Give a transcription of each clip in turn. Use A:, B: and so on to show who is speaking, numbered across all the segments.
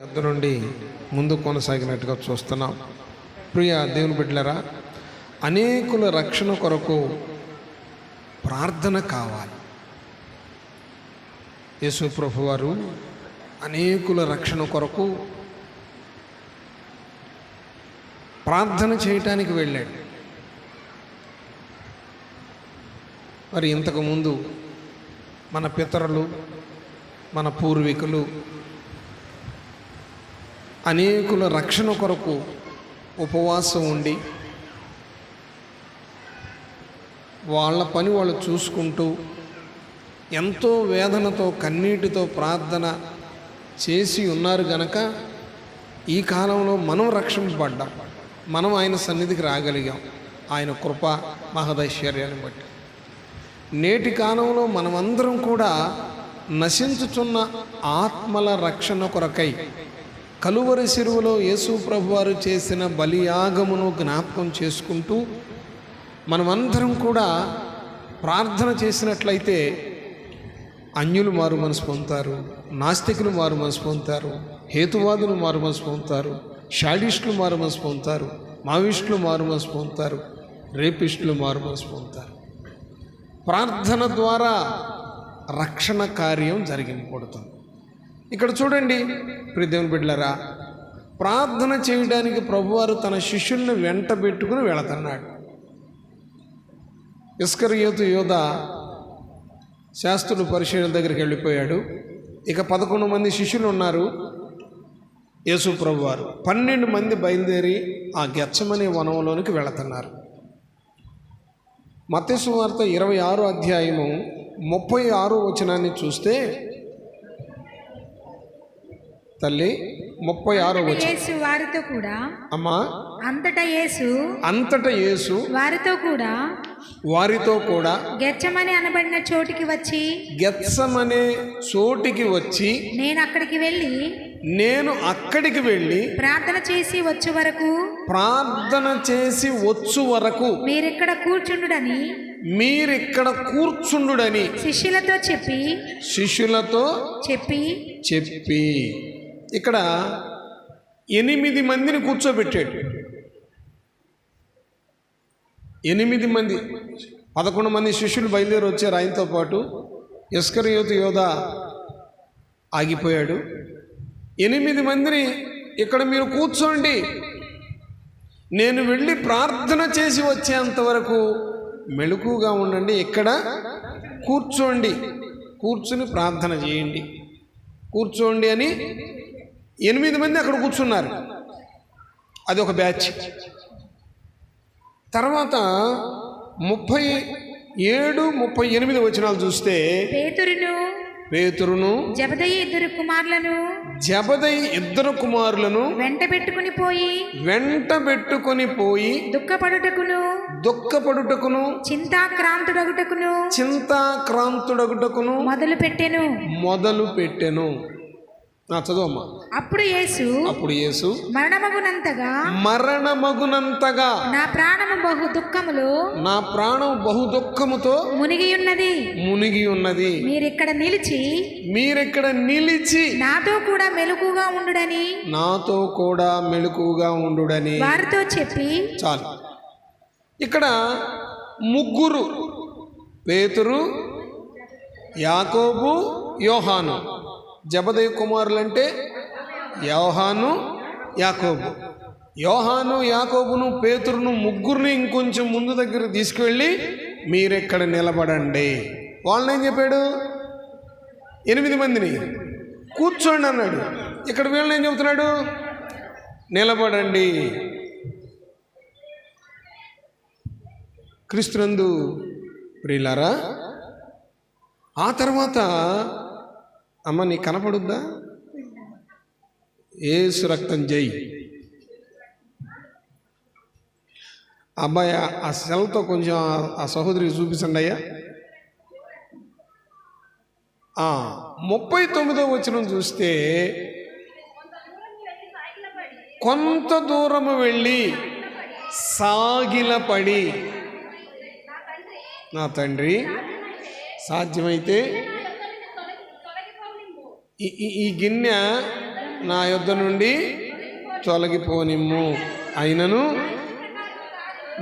A: పెద్ద నుండి ముందు కొనసాగినట్టుగా చూస్తున్నాం. ప్రియ దేవుని బిడ్డలారా, అనేకుల రక్షణ కొరకు ప్రార్థన కావాలి. యేసు ప్రభువారు అనేకుల రక్షణ కొరకు ప్రార్థన చేయటానికి వెళ్ళాడు. మరి ఇంతకుముందు మన పితరులు, మన పూర్వీకులు అనేకుల రక్షణ కొరకు ఉపవాసం ఉండి వాళ్ళ పని వాళ్ళు చూసుకుంటూ ఎంతో వేదనతో కన్నీటితో ప్రార్థన చేసి ఉన్నారు గనక ఈ కాలంలో మనం రక్షింపబడ్డాం, మనం ఆయన సన్నిధికి రాగలిగాం ఆయన కృప మహదైశ్వర్యాన్ని బట్టి. నేటి కాలంలో మనమందరం కూడా నశించుచున్న ఆత్మల రక్షణ కొరకై కలువరి శిలువలో యేసు ప్రభువారు చేసిన బలియాగమును జ్ఞాపకం చేసుకుంటూ మనమందరం కూడా ప్రార్థన చేసినట్లయితే అన్యులు మారు మనసు పొందుతారు, నాస్తికులు మారు మనసు పొందుతారు, హేతువాదులు మారు మనసు పొందుతారు, షాడిస్టులు మారు మనసు పొందుతారు, మావిస్టులు మారు మనసు పొందుతారు, రేపిస్టులు మారు మనసు పొందుతారు. ప్రార్థన ద్వారా రక్షణ కార్యం జరిగింపబడుతుంది. ఇక్కడ చూడండి ప్రియ దేవుని బిడ్డలారా, ప్రార్థన చేయడానికి ప్రభువారు తన శిష్యుల్ని వెంట పెట్టుకుని వెళుతున్నాడు. ఇస్కరియోతు యోధ శాస్త్రులు పరిశీలన దగ్గరికి వెళ్ళిపోయాడు. ఇక 11 మంది శిష్యులు ఉన్నారు. యేసు ప్రభువారు 12 మంది బయలుదేరి ఆ గెత్సెమనే వనంలోనికి వెళుతున్నారు. మత్తయి సువార్త 26వ అధ్యాయము 36వ వచనాన్ని చూస్తే, తల్లి 36వ వచనం,
B: వారితో కూడా
A: అమ్మా
B: అంతటా యేసు
A: వారితో కూడా
B: గెత్సెమనే అనబడిన చోటికి
A: గెత్సెమనే చోటికి వచ్చి
B: నేను అక్కడికి వెళ్ళి ప్రార్థన చేసి వచ్చు వరకు మీరిక్కడ కూర్చుండుడని శిష్యులతో
A: చెప్పి ఇక్కడ 8 మందిని కూర్చోబెట్టాడు. 8 మంది, 11 మంది శిష్యులు బయలుదేరి వచ్చారు ఆయనతో పాటు. ఇస్కరియోతు యోధ ఆగిపోయాడు. 8 మందిని ఇక్కడ మీరు కూర్చోండి, నేను వెళ్ళి ప్రార్థన చేసి వచ్చేంత వరకు మెలకుగా ఉండండి, ఇక్కడ కూర్చుని ప్రార్థన చేయండి, కూర్చోండి అని 8 మంది అక్కడ కూర్చున్నారు. అది ఒక బ్యాచ్. తర్వాత 37, 38 వచనాలు చూస్తే పేతురును
B: జబదయి
A: ఇద్దరు కుమారులను వెంట పెట్టుకొని పోయి దుఃఖపడుటకును చింతాక్రాంతుడగుటకును మొదలు పెట్టెను. చదువమ్మా.
B: అప్పుడు యేసు
A: మరణమగునంతగా నా ప్రాణము బహు దుఃఖముతో మునిగి ఉన్నది. మీరిక్కడ నిలిచి నాతో కూడా మెలకుగా ఉండుడని
B: వారితో చెప్పి,
A: చాలు. ఇక్కడ 3, పేతురు, యాకోబు, యోహాను. జబదయి కుమారులంటే యోహాను, యాకోబు. యోహాను, యాకోబును, పేతురును ముగ్గురిని ఇంకొంచెం ముందు దగ్గర తీసుకువెళ్ళి మీరెక్కడ నిలబడండి. వాళ్ళని ఏం చెప్పాడు? 8 మందిని కూర్చోండి అన్నాడు. ఇక్కడ వీళ్ళని ఏం చెబుతున్నాడు? నిలబడండి. క్రీస్తునందు ప్రియులారా, ఆ తర్వాత అమ్మ నీకు కనపడుద్దా? యేసు రక్తం జై. అబ్బాయి ఆ సెల్తో కొంచెం ఆ సహోదరికి చూపించండి అయ్యా. 39వ వచనం చూస్తే, కొంత దూరము వెళ్ళి సాగిలపడి, నా తండ్రి సాధ్యమైతే ఈ గిన్నె నా యొద్ద నుండి తొలగిపోనిమ్ము. అయినను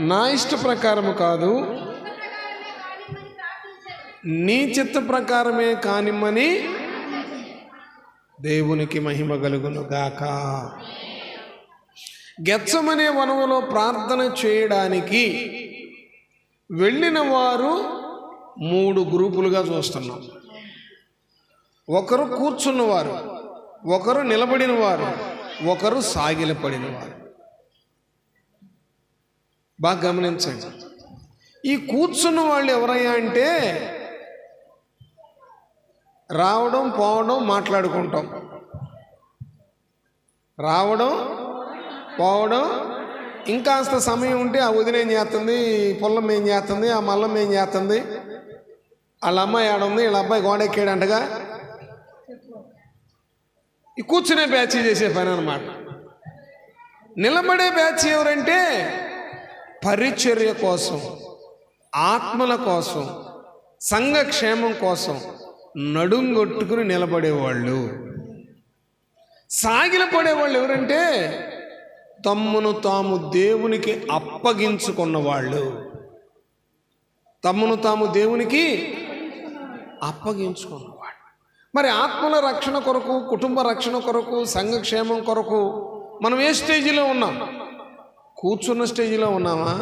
A: నా ఇష్ట ప్రకారము కాదు, నీ చిత్త ప్రకారమే కానిమ్మని దేవునికి మహిమ కలుగును గాక. గెత్సమనే వనములో ప్రార్థన చేయడానికి వెళ్ళిన వారు 3 గ్రూపులుగా చూస్తున్నాం. ఒకరు కూర్చున్నవారు, ఒకరు నిలబడిన వారు, ఒకరు సాగిలపడిన వారు. బాగా గమనించండి. ఈ కూర్చున్న వాళ్ళు ఎవరయ్యా అంటే రావడం పోవడం మాట్లాడుకుంటాం, రావడం పోవడం, ఇంకాస్త సమయం ఉంటే ఆ వదిన ఏం చేస్తుంది, పొల్లం ఏం చేస్తుంది, ఆ మల్లం ఏం చేస్తుంది, వాళ్ళ అమ్మాయి ఆడుంది, వీళ్ళ అబ్బాయి గోడెక్కాడంటగా. ఈ కూర్చునే బ్యాచ్ చేసే పని అన్నమాట. నిలబడే బ్యాచ్ ఎవరంటే పరిచర్య కోసం, ఆత్మల కోసం, సంఘక్షేమం కోసం నడుంగొట్టుకుని నిలబడేవాళ్ళు. సాగిలపడేవాళ్ళు ఎవరంటే తమ్మును తాము దేవునికి అప్పగించుకున్నవాళ్ళు. తమ్మును తాము దేవునికి అప్పగించుకున్నవాళ్ళు. మరి ఆత్మల రక్షణ కొరకు, కుటుంబ రక్షణ కొరకు, సంఘక్షేమం కొరకు మనం ఏ స్టేజిలో ఉన్నాం? కూర్చున్న స్టేజిలో ఉన్నామా?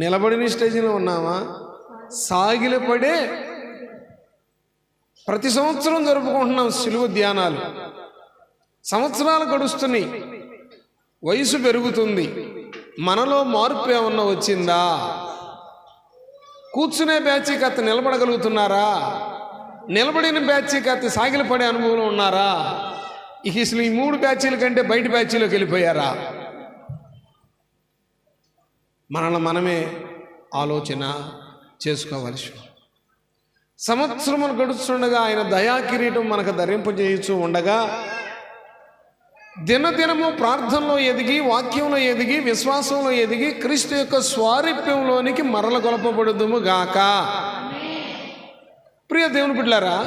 A: నిలబడిన స్టేజిలో ఉన్నామా? సాగిలపడే ప్రతి సంవత్సరం జరుపుకుంటున్నాం సిలువ ధ్యానాలు. సంవత్సరాలు గడుస్తున్నాయి, వయసు పెరుగుతుంది, మనలో మార్పు ఏమన్నా వచ్చిందా? కూర్చునే బ్యాచ్ కత్త నిలబడగలుగుతున్నారా? నిలబడిన బ్యాచ్ కత్త సాగిలపడే అనుభవంలో ఉన్నారా? అసలు ఈ 3 బ్యాచీల కంటే బయట బ్యాచీలోకి వెళ్ళిపోయారా? మనల్ని మనమే ఆలోచన చేసుకోవలసి. సంవత్సరములు గడుస్తుండగా ఆయన దయా కిరీటం మనకు ధరింపజేయచ్చు ఉండగా దినదినము ప్రార్థనలో ఎదిగి, వాక్యంలో ఎదిగి, విశ్వాసంలో ఎదిగి క్రీస్తు యొక్క స్వారూప్యంలోనికి మరల గొలపబడుదుము గాక. ప్రియ దేవుని బిడ్డలారా,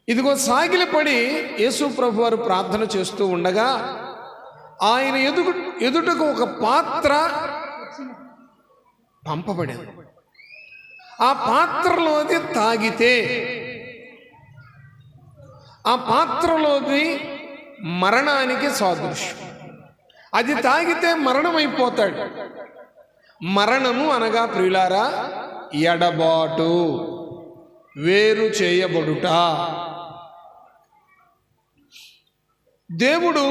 A: ఇదిగో సాగిలపడి యేసు ప్రభు వారు ప్రార్థన చేస్తూ ఉండగా ఆయన ఎదుటకు ఒక పాత్ర పంపబడింది. ఆ పాత్రలోది తాగితే, ఆ పాత్రలోది మరణానికి సాదృశ్యం. అది తాగితే మరణమైపోతాడు. మరణము అనగా ప్రియులారా ఎడబాటు, వేరు చేయబడుట. దేవుడు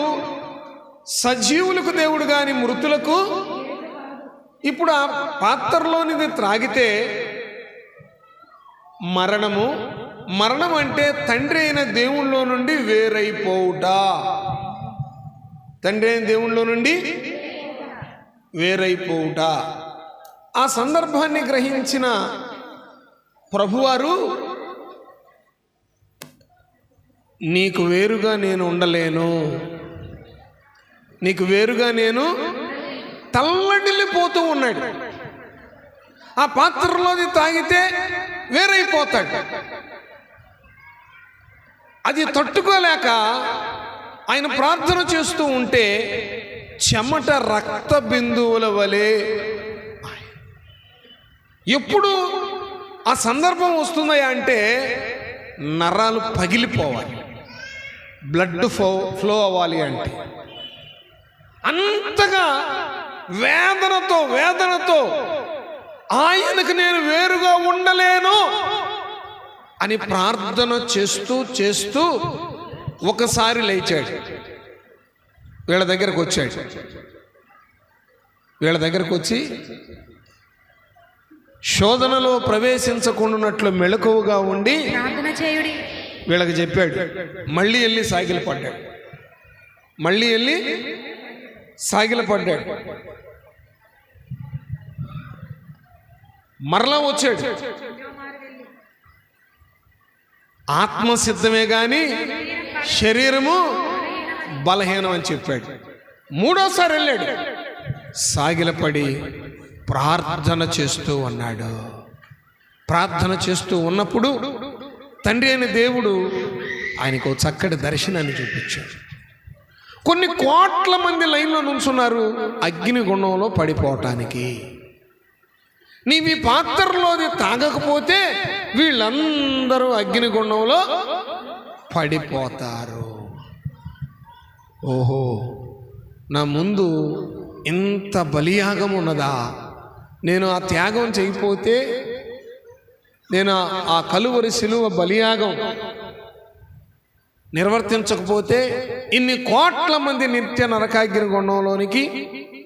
A: సజీవులకు దేవుడు కాని మృతులకు. ఇప్పుడు ఆ పాత్రలోనిది త్రాగితే మరణము. మరణం అంటే తండ్రి అయిన దేవుళ్ళలో నుండి వేరైపోవుట. తండ్రి అయిన దేవుళ్ళలో నుండి వేరైపోవుట. ఆ సందర్భాన్ని గ్రహించిన ప్రభువారు, నీకు వేరుగా నేను ఉండలేను, నీకు వేరుగా నేను తల్లడిల్లిపోతూ ఉన్నాడు. ఆ పాత్రలోది తాగితే వేరైపోతాడు. అది తట్టుకోలేక ఆయన ప్రార్థన చేస్తూ ఉంటే చెమట రక్త బిందువుల వలె. ఎప్పుడు ఆ సందర్భం వస్తుందా అంటే నరాలు పగిలిపోవాలి, బ్లడ్ ఫ్లో అవ్వాలి. అంటే అంతగా వేదనతో ఆయనకు నేను వేరుగా ఉండలేను అని ప్రార్థన చేస్తూ ఒకసారి లేచాడు. వీళ్ళ దగ్గరకు వచ్చాడు. వీళ్ళ దగ్గరకు వచ్చి శోధనలో ప్రవేశించకుండానట్లు మెలకువగా ఉండి వీళ్ళకి చెప్పాడు. మళ్ళీ వెళ్ళి సాగిలపడ్డాడు. మరలా వచ్చాడు. ఆత్మ సిద్ధమే గాని శరీరము బలహీనం అని చెప్పాడు. 3వసారి వెళ్ళాడు. సాగిలపడి ప్రార్థన చేస్తూ ఉన్నాడు. ప్రార్థన చేస్తూ ఉన్నప్పుడు తండ్రి అయిన దేవుడు ఆయనకు ఓ చక్కటి దర్శనాన్ని చూపించాడు. కొన్ని కోట్ల మంది లైన్లో నుంచున్నారు అగ్నిగుండంలో పడిపోవటానికి. నీవి పాత్రలోది తాగకపోతే వీళ్ళందరూ అగ్నిగుండంలో పడిపోతారు. ఓహో, నా ముందు ఇంత బలియాగం ఉన్నదా? నేను ఆ త్యాగం చేయకపోతే, నేను ఆ కలువరి శిలువ బలియాగం నిర్వర్తించకపోతే ఇన్ని కోట్ల మంది నిత్య నరకాగ్నిగుండంలోనికి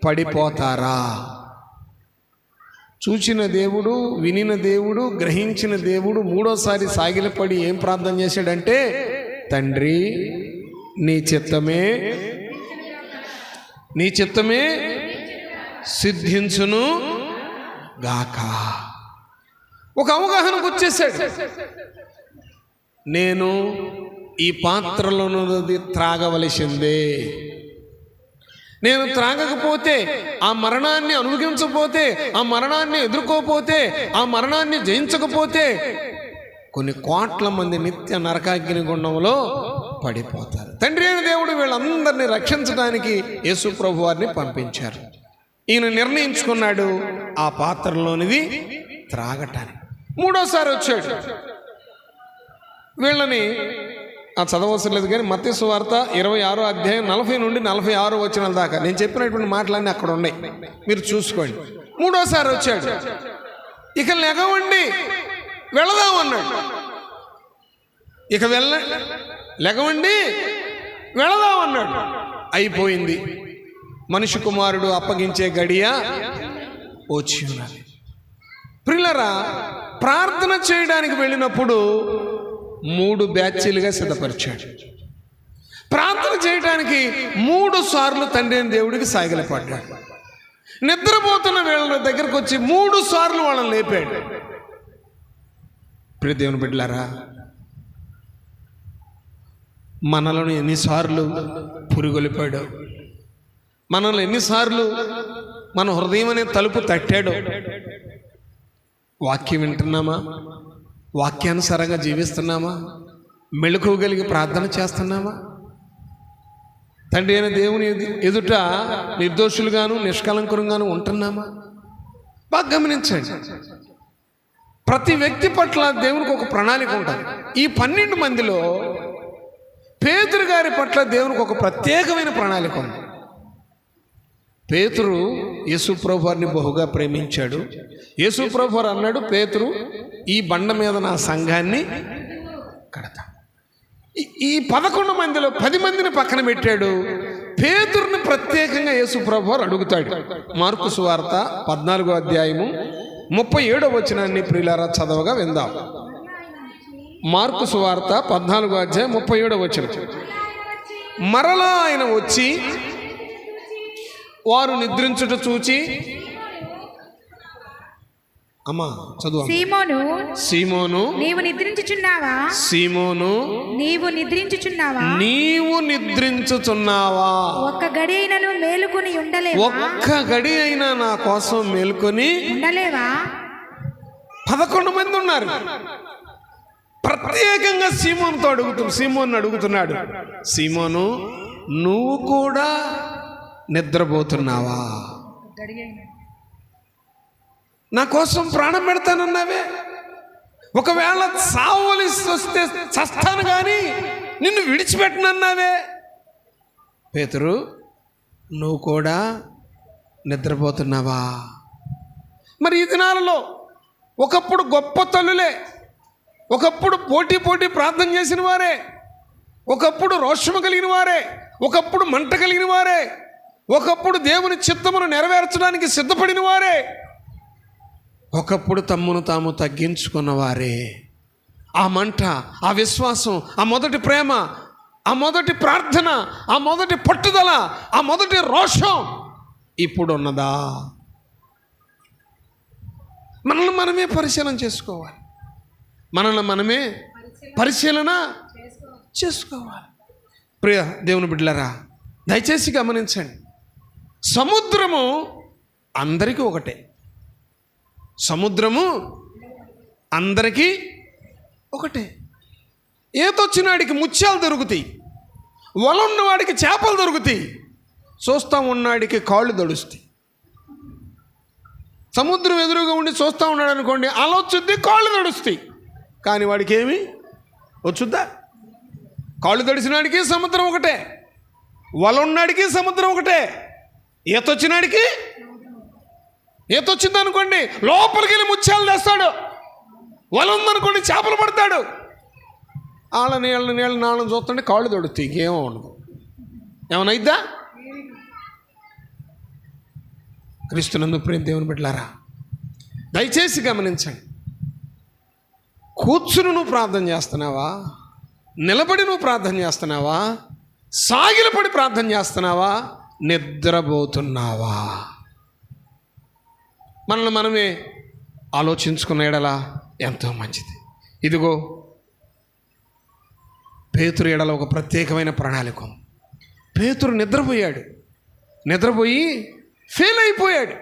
A: పడిపోతారా? చూచిన దేవుడు, వినిన దేవుడు, గ్రహించిన దేవుడు మూడోసారి సాగిలపడి ఏం ప్రార్థన చేశాడంటే, తండ్రి నీ చిత్తమే సిద్ధించును గాక. ఒక అవగాహనకు వచ్చేసాడు. నేను ఈ పాత్రలోనున్నది త్రాగవలసిందే. నేను త్రాగకపోతే, ఆ మరణాన్ని అనుభవించకపోతే, ఆ మరణాన్ని ఎదుర్కోపోతే, ఆ మరణాన్ని జయించకపోతే కొన్ని కోట్ల మంది నిత్య నరకాగ్ని గుండంలో పడిపోతారు. తండ్రి అయిన దేవుడు వీళ్ళందరినీ రక్షించడానికి యేసు ప్రభు వారిని పంపించారు. ఈయన నిర్ణయించుకున్నాడు ఆ పాత్రలోనిది త్రాగటానికి. మూడోసారి వచ్చాడు. వీళ్ళని చదవవసరం లేదు కానీ మత్తయి సువార్త 26వ అధ్యాయం 40 నుండి 46 వచనాల దాకా నేను చెప్పినటువంటి మాటలన్నీ అక్కడ ఉన్నాయి, మీరు చూసుకోండి. మూడోసారి వచ్చాడు. ఇక లెగవండి వెళదాం అన్నాడు. ఇక లెగవండి వెళదాం అన్నాడు. అయిపోయింది. మనిషి కుమారుడు అప్పగించే గడియ వచ్చి ఉన్నది. ప్రియులారా, ప్రార్థన చేయడానికి వెళ్ళినప్పుడు 3 బ్యాచ్లుగా సిద్ధపరిచాడు. ప్రార్థన చేయడానికి 3 సార్లు తండ్రి అయిన దేవుడికి సాగిలపడ్డాడు. నిద్రపోతున్న వీళ్ళ దగ్గరకు వచ్చి 3 సార్లు వాళ్ళని లేపాడు. ప్రియ దేవుని బిడ్డలారా, మనలను ఎన్నిసార్లు పురుగొలిపాడు, మనల్ని ఎన్నిసార్లు మన హృదయం అనే తలుపు తట్టాడు. వాక్యం వింటున్నామా? వాక్యానుసారంగా జీవిస్తున్నామా? మెళుకువగలిగి ప్రార్థన చేస్తున్నామా? తండ్రి అయిన దేవుని ఎదుట నిర్దోషులుగాను నిష్కలంకులుగాను ఉంటున్నామా? బాగా గమనించండి. ప్రతి వ్యక్తి పట్ల దేవునికి ఒక ప్రణాళిక ఉంటుంది. ఈ 12 మందిలో పేతురు గారి పట్ల దేవునికి ఒక ప్రత్యేకమైన ప్రణాళిక ఉంది. పేతురు యేసు ప్రభు వారిని బహుగా ప్రేమించాడు. యేసు ప్రభు వారు అన్నాడు, పేతురు ఈ బండ మీద నా సంఘాన్ని కడతా. ఈ 11 మందిలో 10 మందిని పక్కన పెట్టాడు. పేతురుని ప్రత్యేకంగా యేసు ప్రభు వారు అడుగుతాడు. మార్కు సువార్త 14వ అధ్యాయము 37వ వచనాన్ని ప్రియులారా చదవగా విందాం. మార్కు సువార్త 14వ అధ్యాయం 37వ వచనం. మరలా ఆయన వచ్చి వారు నిద్రించుట చూచి, అమ్మా చదువు. సీమోను
B: నీవు నిద్రించుచున్నావా?
A: సీమోను
B: నీవు నిద్రించుచున్నావా? ఒక్క గడి అయినను మేలుకొని ఉండలేవా?
A: ఒక్క గడి అయినా నా కోసం మేలుకొని
B: ఉండలేవా?
A: 11 మంది ఉన్నారు. ప్రత్యేకంగా సీమోను అడుగుతున్నాడు, సీమోను నువ్వు కూడా నిద్రపోతున్నావా? నా కోసం ప్రాణం పెడతానన్నావే, ఒకవేళ చావలసి వస్తే చస్తాను కానీ నిన్ను విడిచిపెట్టనన్నావే. పేతురు నువ్వు కూడా నిద్రపోతున్నావా? మరి ఈ దినాలలో ఒకప్పుడు గొప్ప తల్లులే, ఒకప్పుడు పోటీ ప్రార్థన చేసిన వారే, ఒకప్పుడు రోషము కలిగిన వారే, ఒకప్పుడు మంట కలిగిన వారే, ఒకప్పుడు దేవుని చిత్తమును నెరవేర్చడానికి సిద్ధపడిన వారే, ఒకప్పుడు తమ్మును తాము తగ్గించుకున్నవారే. ఆ మంట, ఆ విశ్వాసం, ఆ మొదటి ప్రేమ, ఆ మొదటి ప్రార్థన, ఆ మొదటి పట్టుదల, ఆ మొదటి రోషం ఇప్పుడు ఉన్నదా? మనల్ని మనమే పరిశీలన చేసుకోవాలి. పరిశీలన చేసుకోవాలి. ప్రియ దేవుని బిడ్డలారా, దయచేసి గమనించండి. సముద్రము అందరికీ ఒకటే. సముద్రము అందరికీ ఒకటే. ఈతొచ్చినాడికి ముత్యాలు దొరుకుతాయి, వల ఉన్నవాడికి చేపలు దొరుకుతాయి, చూస్తూ ఉన్నాడికి కాళ్ళు దడుస్తాయి. సముద్రం ఎదురుగా ఉండి చూస్తూ ఉన్నాడు అనుకోండి, అలా వచ్చుద్ది, కాళ్ళు దడుస్తాయి. కానీ వాడికి ఏమి వచ్చుద్దా? కాళ్ళు దడిసినాడికి సముద్రం ఒకటే, వల ఉన్నాడికి సముద్రం ఒకటే. ఈతొచ్చినాడికి ఈతొచ్చింది అనుకోండి, లోపలికి వెళ్ళి ముత్యాలు తెస్తాడు. వల ఉందనుకోండి, చేపలు పడతాడు. వాళ్ళ నీళ్ళ నాళ్ళని చూస్తుంటే కాళ్ళు దొడుతాయి, ఇంకేమో ఉండదు. ఏమనైద్దా? క్రీస్తునందు ప్రేమ దేవుని బిడ్డలారా, దయచేసి గమనించండి. కూర్చుని నువ్వు ప్రార్థన చేస్తున్నావా? నిలబడి నువ్వు ప్రార్థన చేస్తున్నావా? సాగిలపడి ప్రార్థన చేస్తున్నావా? నిద్రపోతున్నావా? మనల్ని మనమే ఆలోచించుకున్న ఎడల ఎంతో మంచిది. ఇదిగో పేతురు ఎడల ఒక ప్రత్యేకమైన ప్రణాళిక. పేతురు నిద్రపోయి ఫెయిల్ అయిపోయాడు.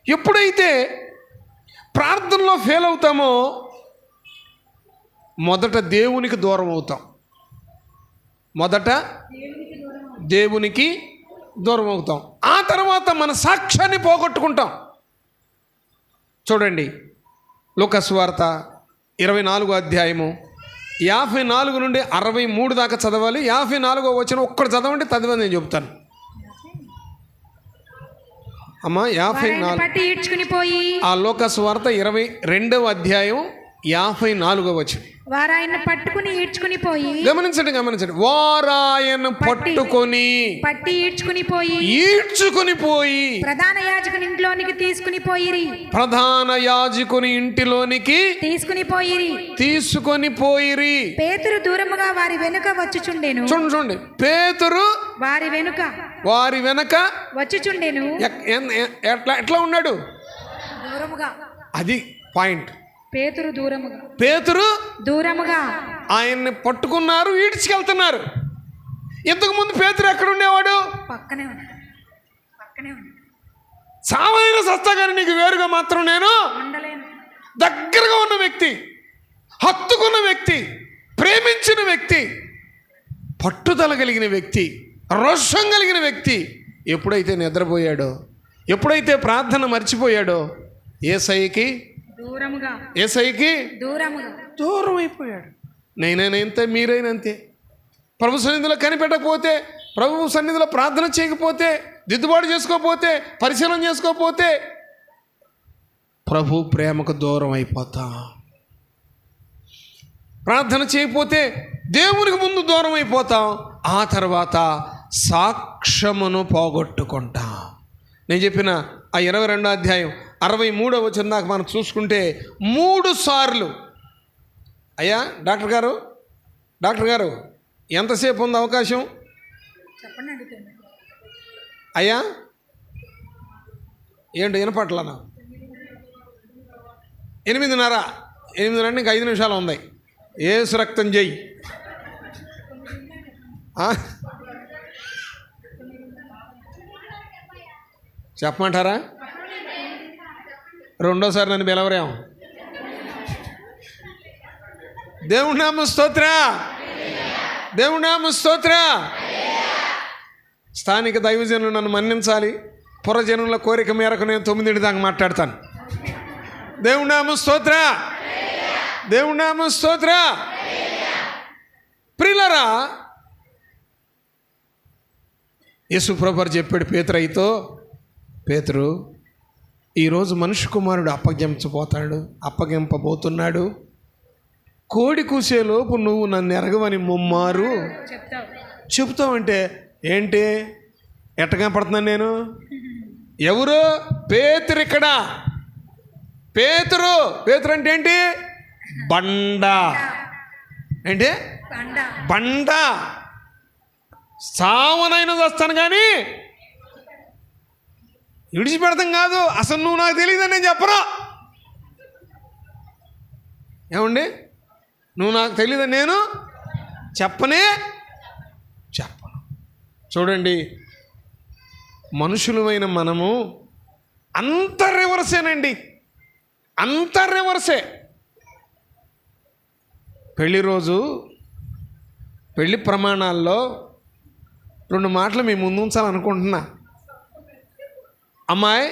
A: ఎప్పుడైతే ప్రార్థనలో ఫెయిల్ అవుతామో మొదట దేవునికి దూరం అవుతాం. ఆ తర్వాత మన సాక్ష్యాన్ని పోగొట్టుకుంటాం. చూడండి, లూకా సువార్త 24వ అధ్యాయము 54 నుండి 63 దాకా చదవాలి. 54వ వచనం ఒక్కడు చదవండి, తదివని నేను చెబుతాను. అమ్మా 54. ఆ లూకా సువార్త 22వ అధ్యాయం 54వ వచనం.
B: వారాయన పట్టుకుని ఈడ్చుకుని పోయి,
A: గమనించండి, వారాయన పట్టుకొని ఈడ్చుకుని పోయి
B: ప్రధాన యాజకుని ఇంట్లోనికి
A: ప్రధాన యాజకుని ఇంటిలోనికి తీసుకుని పోయిరి.
B: పేతురు దూరముగా వారి వెనుక వచ్చుచుండెను.
A: చూడండి, పేతురు వారి వెనక
B: వచ్చుచుండెను.
A: ఎట్లా ఉన్నాడు?
B: దూరముగా.
A: అది పాయింట్.
B: పేతురు దూరముగా
A: ఆయన్ని పట్టుకున్నారు, ఈడ్చుకెళ్తున్నారు. ఇంతకు ముందు పేతురు ఎక్కడ ఉండేవాడు?
B: పక్కనే ఉన్నాడు.
A: సావైన సస్తాగాని నీకు వేరుగా మాత్రం నేను దగ్గరగా ఉన్న వ్యక్తి, హత్తుకున్న వ్యక్తి, ప్రేమించిన వ్యక్తి, పట్టుదల కలిగిన వ్యక్తి, రోషం కలిగిన వ్యక్తి ఎప్పుడైతే నిద్రపోయాడో, ఎప్పుడైతే ప్రార్థన మర్చిపోయాడో, యేసయ్యకి దూరం అయిపోయాడు. నేనైనంతే, మీరైనంతే. ప్రభు సన్నిధిలో కనిపెట్టకపోతే, ప్రభు సన్నిధిలో ప్రార్థన చేయకపోతే, దిద్దుబాటు చేసుకోకపోతే, పరిశీలన చేసుకోకపోతే ప్రభు ప్రేమకు దూరం అయిపోతాం. ప్రార్థన చేయకపోతే దేవునికి ముందు దూరం అయిపోతాం. ఆ తర్వాత సాక్ష్యమును పోగొట్టుకుంటాం. నేను చెప్పిన ఆ 22వ అధ్యాయం 63వ వచనం దాకా మనం చూసుకుంటే 3 సార్లు, అయ్యా డాక్టర్ గారు ఎంతసేపు ఉంది అవకాశం? అయ్యా ఏంటి వినపట్లనా? 8:30 ఇంకా 5 నిమిషాలు ఉంది. ఏసు రక్తం చెయ్యి. చెప్పమంటారా? రెండోసారి నన్ను పిలవరేం? దేవుడి నామ స్తోత్ర. స్థానిక దైవజనులు నన్ను మన్నించాలి. పురజనుల కోరిక మేరకు నేను 9 దాకా మాట్లాడతాను. దేవుడి నామ స్తోత్ర. ప్రియులారా, యేసు ప్రభువు చెప్పాడు పేతురు, ఈరోజు మనుష్య కుమారుడు అప్పగింపబోతున్నాడు. కోడి కూసేలోపు నువ్వు నన్ను ఎరగవని ముమ్మారు చెప్తావంటే ఏంటి? ఎట్టగా పడుతున్నాను నేను? ఎవరు? పేతురు. ఇక్కడ పేతురు అంటే ఏంటి? బండ. ఏంటి? బండ. సావనైనా వస్తాను కానీ విడిచిపెడతాం కాదు. అసలు నువ్వు నాకు తెలియదని నేను చెప్పను. ఏమండి? నువ్వు నాకు తెలియదని నేను చెప్పను. చూడండి, మనుషులమైన మనము అంత రివర్సేనండి. అంత రివర్సే. పెళ్లి రోజు పెళ్లి ప్రమాణాల్లో 2 మాటలు మీ ముందు ఉంచాలనుకుంటున్నా. అమ్మాయి,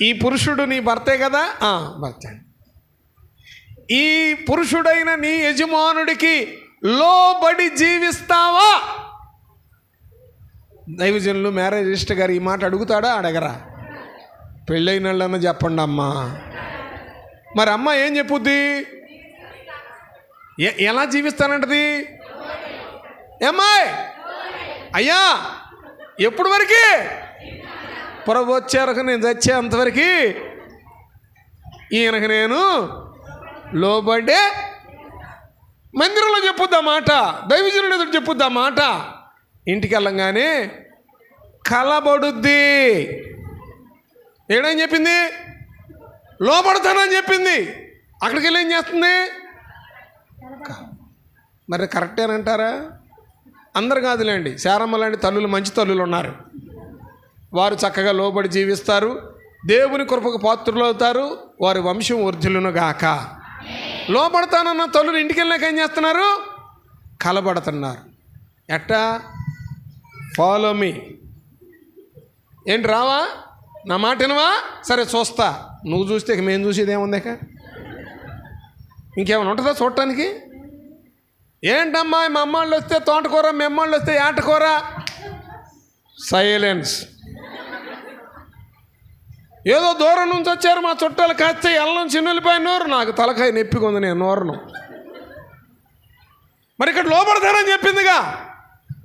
A: ఈ పురుషుడు నీ భర్తే కదా? భర్తే. ఈ పురుషుడైన నీ యజమానుడికి లోబడి జీవిస్తావా? దైవజనులు మ్యారేజ్ రిజిస్టర్ గారు ఈ మాట అడుగుతాడా? అడగరా? పెళ్ళైన వాళ్ళన్నా చెప్పండి అమ్మా. మరి అమ్మ ఏం చెప్పుద్ది? ఎలా జీవిస్తానంటది? ఏమ్మాయి, అయ్యా ఎప్పుడు వరకు? ప్రభు వచ్చారకు నేను చచ్చే అంతవరకు ఈయనకు నేను లోబడే. మందిరంలో చెప్పుద్దా మాట, దైవజనుడు ఎదురు చెప్పుద్దా మాట. ఇంటికి వెళ్ళంగానే కలబడుద్ది. ఏడని చెప్పింది? లోబడతానని చెప్పింది. అక్కడికి వెళ్ళి ఏం చేస్తుంది? మరి కరెక్టేనంటారా? అందరు కాదులేండి, శారమ్మ లాంటి తల్లులు, మంచి తల్లులు ఉన్నారు. వారు చక్కగా లోబడి జీవిస్తారు, దేవుని కృపకు పాత్రులు అవుతారు, వారి వంశం వర్ధిల్లును గాక. లోబడతానన్న తల్లులు ఇంటికి వెళ్ళాక ఏం చేస్తున్నారు? కలబడుతున్నారు. ఎట్టా? Follow me. ఏంటి రావా? నా మాట వినవా? సరే చూస్తా. నువ్వు చూస్తే ఇక మేము చూసేది ఏముంది? ఇంకేమైనా ఉంటుందా చూడటానికి? ఏంటమ్మా మా అమ్మాళ్ళు వస్తే తోటకూర, మీ అమ్మాళ్ళు వస్తే ఏటకూర. సైలెన్స్. ఏదో దూరం నుంచి వచ్చారు మా చుట్టాలు, కాస్తే ఎల్లం చిన్నులిపోయిన నోరు. నాకు తలకాయ నొప్పిగా ఉంది, నేను నోరును. మరి ఇక్కడ లోపడతానని చెప్పిందిగా.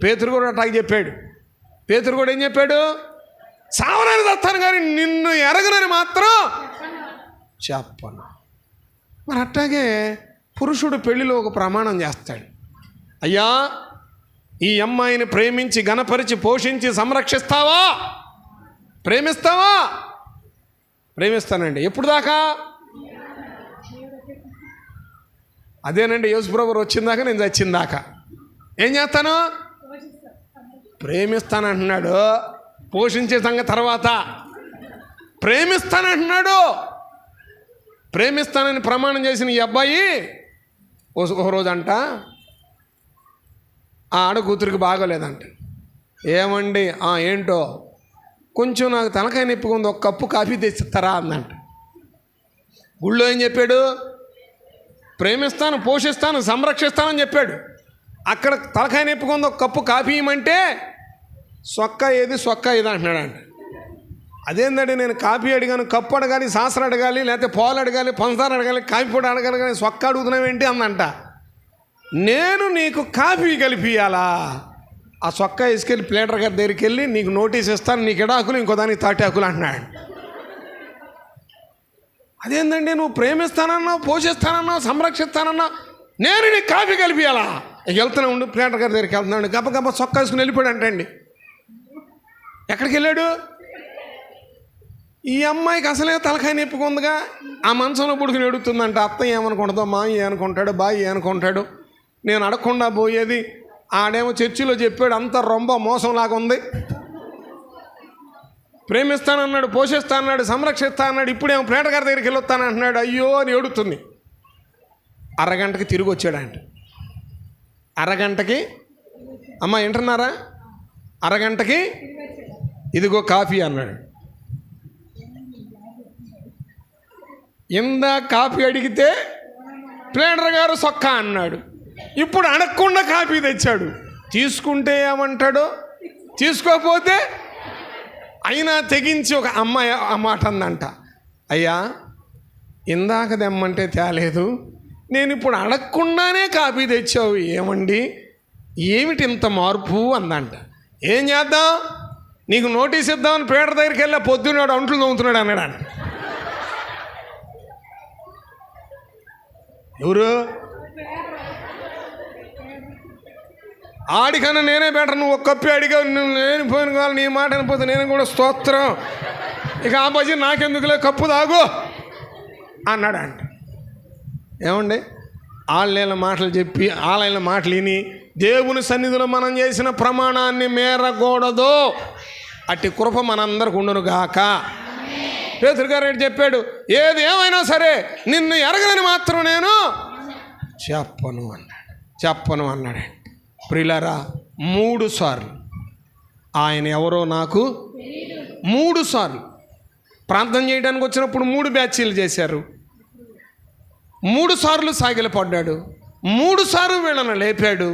A: పేతురు కూడా అటాకి చెప్పాడు. పేతురు కూడా ఏం చెప్పాడు? సావనని చస్తాను కానీ నిన్ను ఎరగనని మాత్రం చెప్పను. మరి అట్టాగే పురుషుడు పెళ్లిలో ఒక ప్రమాణం చేస్తాడు. అయ్యా, ఈ అమ్మాయిని ప్రేమించి ఘనపరిచి పోషించి సంరక్షిస్తావా? ప్రేమిస్తావా? ప్రేమిస్తానండి. ఎప్పుడు దాకా? అదేనండి, యేసుప్రభువు వచ్చిందాకా, నేను చచ్చిందాకా. ఏం చేస్తాను? ప్రేమిస్తానంటున్నాడు. పోషించే సంగతి తర్వాత. ప్రేమిస్తానంటున్నాడు. ప్రేమిస్తానని ప్రమాణం చేసిన ఈ అబ్బాయి ఒక రోజంట ఆ ఆడ కూతురికి బాగోలేదంట. ఏమండి? ఏంటో, కొంచెం నాకు తలకాయ నొప్పిగా ఉంది, 1 కప్పు కాఫీ తెచ్చిస్తారా అందంట. గుళ్ళో ఏం చెప్పాడు? ప్రేమిస్తాను, పోషిస్తాను, సంరక్షిస్తానని చెప్పాడు. అక్కడ తలకాయ నొప్పిగా ఉంది, 1 కప్పు కాఫీ ఇవ్వమంటే సొక్కా ఏది, సొక్కా ఇది అంటున్నాడంట. అదేంటంటే, నేను కాఫీ అడిగాను, కప్పు అడగాలి, సాసర అడగాలి, లేకపోతే పాలు అడగాలి, పంచదార అడగాలి, కాఫీ పొడి అడగాలి, కానీ సొక్క అడుగుతున్నావేంటి అందంట. నేను నీకు కాఫీ కలిపియాలా? ఆ సొక్క ఇసుకెళ్ళి ప్లేటర్ గారి దగ్గరికి వెళ్ళి, నీకు నోటీస్ ఇస్తాను, నీకు ఎడాకులు, ఇంకో దానికి తాటాకులు అంటున్నాడు. అదేంటండి, నువ్వు ప్రేమిస్తానన్నావు, పోషిస్తానన్నావు, సంరక్షిస్తానన్నావు, నేను నీకు కాఫీ కలిపియాలా? వెళ్తున్నా ఉండు, ప్లేటర్ గారి దగ్గరికి వెళ్తున్నాడు. గప్ప గప్ప సొక్క వేసుకుని వెళ్ళిపోయాడు అంటండి. ఎక్కడికి వెళ్ళాడు? ఈ అమ్మాయికి అసలే తలకాయ నొప్పుకుందిగా. ఆ మంచంలో పుడుకుని ఎడుతుందంట. అత్త ఏమనుకుంటుందో, మా ఏమనుకుంటాడు, బాయ్ ఏమనుకుంటాడు. నేను అడగకుండా పోయేది. ఆడేమో చర్చిలో చెప్పాడు, అంత రొంబ మోసంలాగా ఉంది. ప్రేమిస్తానన్నాడు, పోషిస్తానన్నాడు, సంరక్షిస్తా అన్నాడు, ఇప్పుడేమో ప్లేట గారి దగ్గరికి వెళ్ళొస్తానంటున్నాడు. అయ్యో అని ఏడుతుంది. అరగంటకి తిరిగి వచ్చాడంట. అరగంటకి, అమ్మ వింటున్నారా? అరగంటకి ఇదిగో కాఫీ అన్నాడు. ఇందా కాఫీ అడిగితే ప్లేటర్ గారు సొక్కా అన్నాడు. ఇప్పుడు అడగకుండా కాఫీ తెచ్చాడు. తీసుకుంటే ఏమంటాడో, తీసుకోకపోతే అయినా తెగించి ఒక అమ్మాయి ఆ మాట అందంట. అయ్యా, ఇందాక తెమ్మంటే తేలేదు, నేను ఇప్పుడు అడగకుండానే కాఫీ తెచ్చావు, ఏమండి, ఏమిటి ఇంత మార్పు అందంట. ఏం చేద్దాం, నీకు నోటీస్ ఇద్దామని ప్లేటర్ దగ్గరికి వెళ్ళా, పొద్దున్నాడు అంట్లు తోముతున్నాడు అన్నాడు. ఎవరు? ఆడికన్నా నేనే బెటర్. నువ్వు 1 కప్పు అడిగావు, నువ్వు నేను పోయిన కావాలి, నీ మాట అనిపోతే నేను కూడా స్తోత్రం, ఇక ఆ బజ్జీ నాకెందుకులే, కప్పు తాగు అన్నాడు అంట. ఏమండి, ఆళ్ళ మాటలు చెప్పి ఆళ్ళ మాటలు విని దేవుని సన్నిధిలో మనం చేసిన ప్రమాణాన్ని మేరకూడదు. అట్టి కృప మనందరికి ఉండును గాక. పేతురు గారు చెప్పాడు, ఏది ఏమైనా సరే నిన్ను ఎరగనని మాత్రం నేను చెప్పను అన్నాడు. ప్రియులారా, 3 సార్లు ఆయన ఎవరో నాకు 3 సార్లు ప్రార్థన చేయడానికి వచ్చినప్పుడు 3 బ్యాచీలు చేశారు. 3 సార్లు సాగిలపడ్డాడు. 3 సార్లు వీళ్ళను లేపాడు.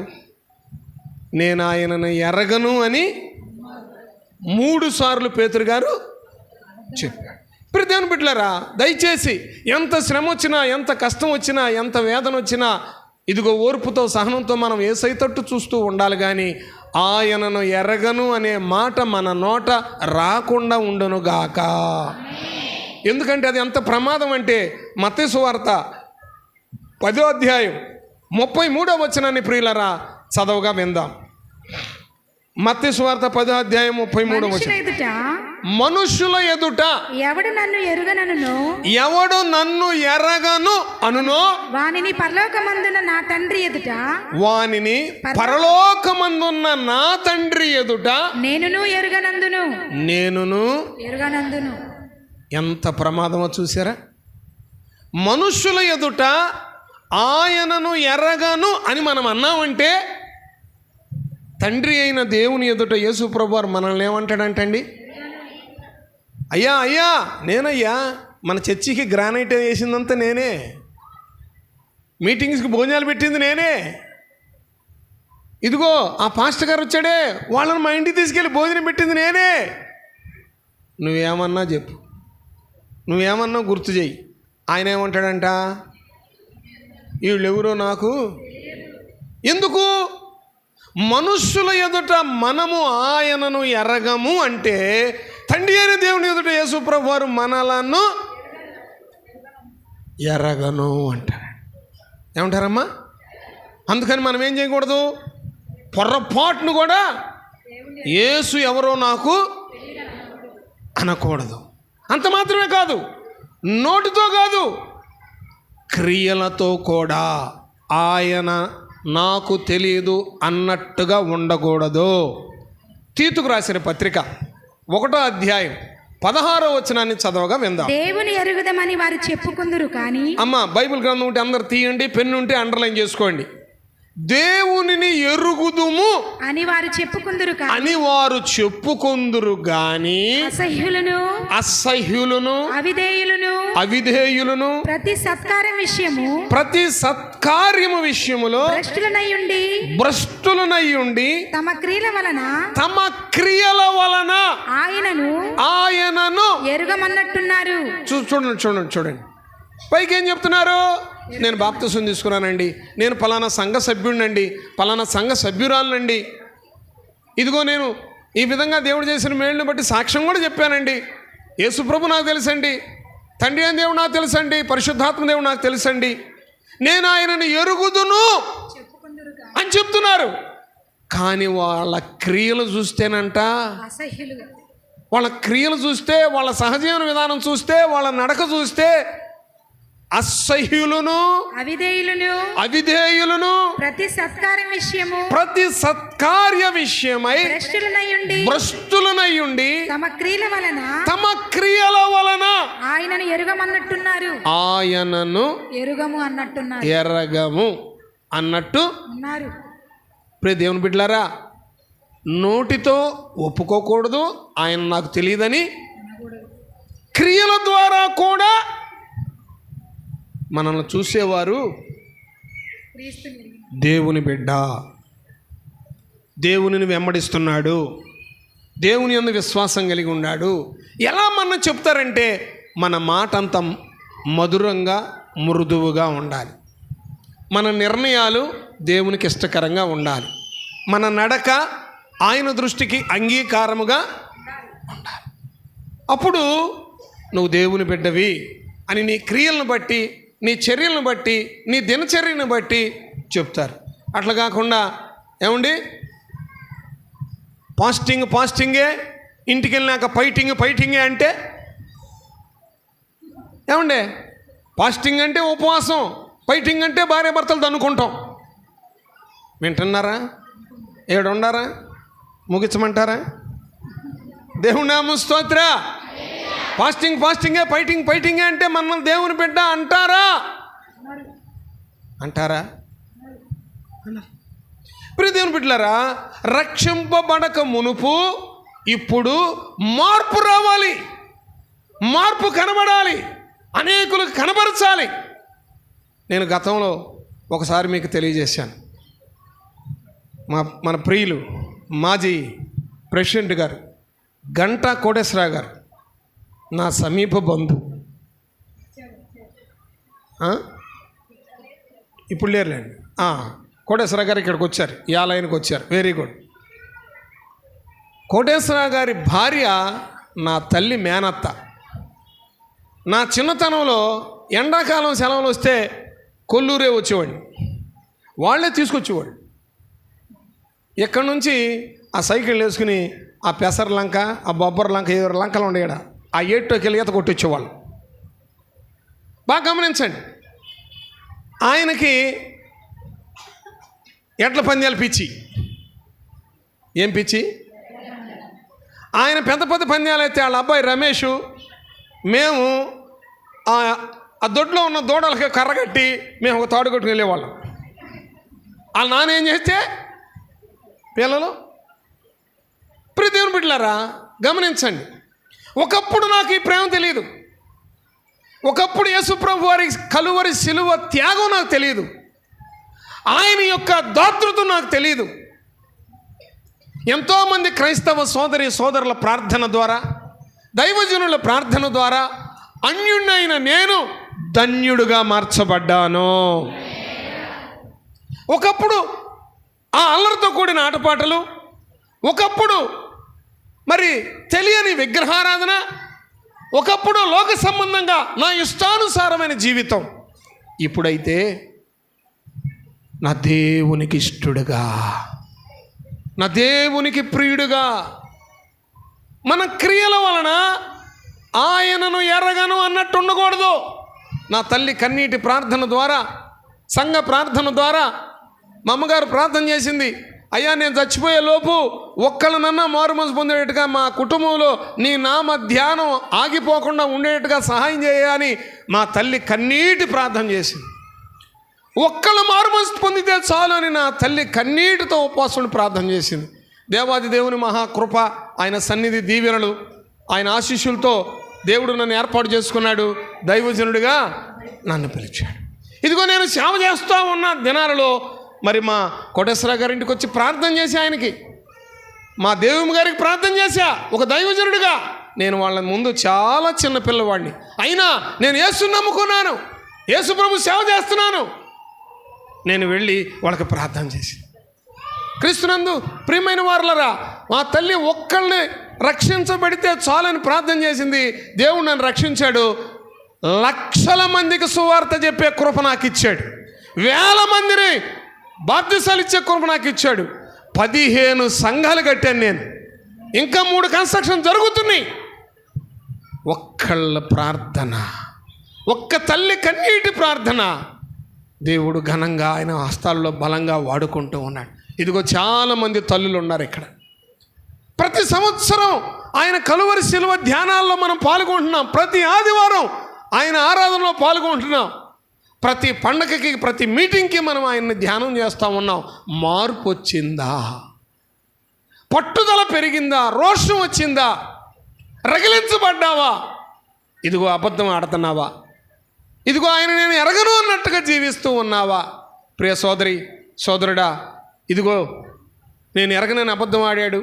A: నేను ఆయనను ఎరగను అని 3 సార్లు పేతురు గారు చెప్పాడు. ఇప్పుడు దేవుని బిడ్డలారా, దయచేసి ఎంత శ్రమ వచ్చినా, ఎంత కష్టం వచ్చినా, ఎంత వేదన వచ్చినా, ఇదిగో ఓర్పుతో సహనంతో మనం యేసయ్య తట్టు చూస్తూ ఉండాలి. కానీ ఆయనను ఎరగను అనే మాట మన నోట రాకుండా ఉండునుగాక. ఎందుకంటే అది ఎంత ప్రమాదం అంటే, మత్తయి సువార్త 10వ అధ్యాయం 33వ వచనాన్ని ప్రియులరా చదవగా విందాం. మత్తయి సువార్త 10వ అధ్యాయం 33వ వచనం. మనుషుల ఎదుట
B: ఎవడు నన్ను
A: ఎరగను అనునో
B: వానిని పరలోకమందున్న నా తండ్రి ఎదుట నేనును ఎరుగనందును.
A: ఎంత ప్రమాదమో చూసారా? మనుషుల ఎదుట ఆయనను ఎరగను అని మనం అన్నామంటే, తండ్రి అయిన దేవుని ఎదుట యేసు ప్రభువారు మనల్ని ఏమంటాడంటండి? అయ్యా నేనయ్యా, మన చర్చికి గ్రానైట్ వేసిందంతా నేనే, మీటింగ్స్కి భోజనాలు పెట్టింది నేనే, ఇదిగో ఆ పాస్టర్ గారు వచ్చాడే వాళ్ళని మా ఇంటికి తీసుకెళ్ళి భోజనం పెట్టింది నేనే. నువ్వేమన్నా చెప్పు, నువ్వేమన్నా గుర్తు చెయ్యి. ఆయన ఏమంటాడంట? వీళ్ళెవరో నాకు ఎందుకు? మనుష్యుల ఎదుట మనము ఆయనను ఎరగము అంటే, తండ్రి అయిన దేవుని ఎదుట యేసు ప్రభువారు మనలను ఎరగను అంటారు. ఏమంటారమ్మా? అందుకని మనం ఏం చేయకూడదు? పొర్రపాటును కూడా యేసు ఎవరో నాకు అనకూడదు. అంత మాత్రమే కాదు, నోటితో కాదు, క్రియలతో కూడా ఆయన నాకు తెలియదు అన్నట్టుగా ఉండకూడదు. తీతుకు రాసిన పత్రిక 1వ అధ్యాయం 16వ వచనాన్ని చదవగా విందాం.
B: దేవుని ఎరుగుదమని వారు చెప్పుకుందురు కానీ.
A: అమ్మ, బైబిల్ గ్రంథం ఉంటే అందరు తీయండి, పెన్ను ఉంటే అండర్లైన్ చేసుకోండి. దేవునిని ఎరుగుదుము
B: అని వారు
A: చెప్పుకుందురు గాని అసహ్యులను అవిధేయులను ప్రతి సత్కార్యము విషయములో భ్రష్టులనయ్యుండి తమ క్రియల వలన ఆయనను
B: ఎరుగమన్నట్టున్నారు.
A: చూడండి పైకి ఏం చెప్తున్నారు? నేను బాప్తిసం తీసుకున్నానండి, నేను పలానా సంఘ సభ్యుడినండి, పలానా సంఘ సభ్యురాలనండి, ఇదిగో నేను ఈ విధంగా దేవుడు చేసిన మేలుని బట్టి సాక్ష్యం కూడా చెప్పానండి, యేసుప్రభు నాకు తెలుసండి, తండ్రి అయిన దేవుడు నాకు తెలుసండి, పరిశుద్ధాత్మ దేవుడు నాకు తెలుసండి, నేను ఆయనను ఎరుగుదును అని చెప్తున్నారు. కానీ వాళ్ళ క్రియలు చూస్తేనంట, వాళ్ళ క్రియలు చూస్తే, వాళ్ళ సహజీవన విధానం చూస్తే, వాళ్ళ నడక చూస్తే అసహ్యులను అవిధేయులను ప్రతి సత్కార్య విషయమై భ్రష్టులనయ్యుండి తమ క్రియల వలన
B: ఆయనను
A: ఎరగము అన్నట్టు
B: ఉన్నారు.
A: ప్రియ దేవుని బిడ్డలారా, నోటితో ఒప్పుకోకూడదు ఆయన నాకు తెలియదని, క్రియల ద్వారా కూడా మనల్ని చూసేవారు దేవుని బిడ్డ, దేవునిని వెంబడిస్తున్నాడు, దేవుని యందు విశ్వాసం కలిగి ఉన్నాడు. ఎలా మనం చెప్తారంటే, మన మాట అంత మధురంగా మృదువుగా ఉండాలి, మన నిర్ణయాలు దేవునికి ఇష్టకరంగా ఉండాలి, మన నడక ఆయన దృష్టికి అంగీకారముగా ఉండాలి. అప్పుడు నువ్వు దేవుని బిడ్డవి అని నీ క్రియలను బట్టి, నీ చర్యలను బట్టి, నీ దినచర్యను బట్టి చెప్తారు. అట్లా కాకుండా ఏమండి పాస్టింగే, ఇంటికి వెళ్ళినాక ఫైటింగే అంటే ఏమండి? పాస్టింగ్ అంటే ఉపవాసం, ఫైటింగ్ అంటే భార్య భర్తలు దన్నుకుంటాం. వింటున్నారా? ఏడుండారా? ముగించమంటారా? దేవుని నామం స్తోత్ర. ఫాస్టింగే ఫైటింగే అంటే మనం దేవుని బిడ్డ అంటారా? ప్రియ దేవుని బిడ్డలారా, రక్షింపబడక మునుపు ఇప్పుడు మార్పు రావాలి, మార్పు కనబడాలి, అనేకులకు కనబరచాలి. నేను గతంలో ఒకసారి మీకు తెలియజేశాను. మన ప్రియులు మాజీ ప్రెసిడెంట్ గారు గంటా కోటేశ్వరరావు గారు నా సమీప బంధువు. ఇప్పుడు లేరులేండి. కోటేశ్వరరావు గారు ఇక్కడికి వచ్చారు, ఈ ఆలయానికి వచ్చారు. Very good. కోటేశ్వరరావు గారి భార్య నా తల్లి మేనత్త. నా చిన్నతనంలో ఎండాకాలం సెలవులు వస్తే కొల్లూరే వచ్చేవాడిని, వాళ్ళే తీసుకొచ్చేవాడు. ఎక్కడి నుంచి ఆ సైకిల్ వేసుకుని ఆ పెసర లంక, ఆ బొబ్బర లంక, 7 లంకలు ఉండేడ ఆ ఏటోకి వెళ్ళి ఈత కొట్టొచ్చేవాళ్ళు. బాగా గమనించండి. ఆయనకి ఎడ్ల పందాలు పిచ్చి. ఏం పిచ్చి? ఆయన పెద్ద పందాలు అయితే వాళ్ళ అబ్బాయి రమేష్, మేము ఆ దొడ్లో ఉన్న దూడలకి కర్ర కట్టి మేము ఒక తాడు కొట్టుకుని వెళ్ళేవాళ్ళం. వాళ్ళ నాన్న ఏం చేస్తే పిల్లలు. ప్రియ దేవుని బిడ్డలారా, గమనించండి. ఒకప్పుడు నాకు ఈ ప్రేమ తెలియదు. ఒకప్పుడు యేసుప్రభు వారి కలువరి సిలువ త్యాగం నాకు తెలియదు. ఆయన యొక్క దాతృత్వం నాకు తెలియదు. ఎంతోమంది క్రైస్తవ సోదరుల ప్రార్థన ద్వారా, దైవజనుల ప్రార్థన ద్వారా అన్యుడైన నేను ధన్యుడుగా మార్చబడ్డాను. ఒకప్పుడు ఆ అల్లరితో కూడిన ఆటపాటలు, ఒకప్పుడు మరి తెలియని విగ్రహారాధన, ఒకప్పుడు లోక సంబంధంగా నా ఇష్టానుసారమైన జీవితం. ఇప్పుడైతే నా దేవునికి ఇష్టడుగా, నా దేవునికి ప్రియుడుగా, మన క్రియల వలన ఆయనను ఎరగను అన్నట్టు ఉండకూడదు. నా తల్లి కన్నీటి ప్రార్థన ద్వారా, సంఘ ప్రార్థన ద్వారా మా అమ్మగారు ప్రార్థన చేసింది. అయ్యా, నేను చచ్చిపోయే లోపు ఒక్కళ్ళనన్నా మారుమనసు పొందేటట్టుగా మా కుటుంబంలో నీ నామ ధ్యానం ఆగిపోకుండా ఉండేట్టుగా సహాయం చేయని మా తల్లి కన్నీటి ప్రార్థన చేసింది. ఒక్కళ్ళు మారుమనసు పొందితే చాలు అని నా తల్లి కన్నీటితో ఉపవాసం ప్రార్థన చేసింది. దేవాది దేవుని మహాకృప, ఆయన సన్నిధి దీవెనలు, ఆయన ఆశీస్సులతో దేవుడు నన్ను ఏర్పాటు చేసుకున్నాడు. దైవజనుడిగా నన్ను పిలిచాడు. ఇదిగో నేను సేవ చేస్తూ ఉన్న దినాలలో మరి మా కోటేశ్వరరావు గారి ఇంటికి వచ్చి ప్రార్థన చేసి, ఆయనకి మా దేవుని గారికి ప్రార్థన చేశా. ఒక దైవజనుడిగా నేను వాళ్ళ ముందు చాలా చిన్న పిల్లవాడిని అయినా నేను యేసుని నమ్ముకున్నాను, యేసు ప్రభు సేవ చేస్తున్నాను. నేను వెళ్ళి వాళ్ళకి ప్రార్థన చేసి, క్రీస్తునందు ప్రియమైన వారలరా, మా తల్లి ఒక్కళ్ళని రక్షించబడితే చాలని ప్రార్థన చేసింది. దేవుడు నన్ను రక్షించాడు. లక్షల మందికి సువార్త చెప్పే కృప నాకు ఇచ్చాడు. వేల మందిని బాప్తిసాలు ఇచ్చే కృప నాకు ఇచ్చాడు. 15 సంఘాలు కట్టాను నేను. ఇంకా 3 కన్స్ట్రక్షన్ జరుగుతున్నాయి. ఒక్కళ్ళ ప్రార్థన, ఒక్క తల్లి కన్నీటి ప్రార్థన దేవుడు ఘనంగా ఆయన హస్తాల్లో బలంగా వాడుకుంటూ ఉన్నాడు. ఇదిగో చాలామంది తల్లులు ఉన్నారు ఇక్కడ. ప్రతి సంవత్సరం ఆయన కలువరి శిలువ ధ్యానాల్లో మనం పాల్గొంటున్నాం. ప్రతి ఆదివారం ఆయన ఆరాధనలో పాల్గొంటున్నాం. ప్రతి పండగకి, ప్రతి మీటింగ్కి మనం ఆయన్ని ధ్యానం చేస్తూ ఉన్నాం. మార్పు వచ్చిందా? పట్టుదల పెరిగిందా? రోషం వచ్చిందా? రగిలించబడ్డావా? ఇదిగో అబద్ధం ఆడుతున్నావా? ఇదిగో ఆయన నేను ఎరగను అన్నట్టుగా జీవిస్తూ ఉన్నావా? ప్రియ సోదరి సోదరుడా, ఇదిగో నేను ఎరగనని అబద్ధం ఆడాడు.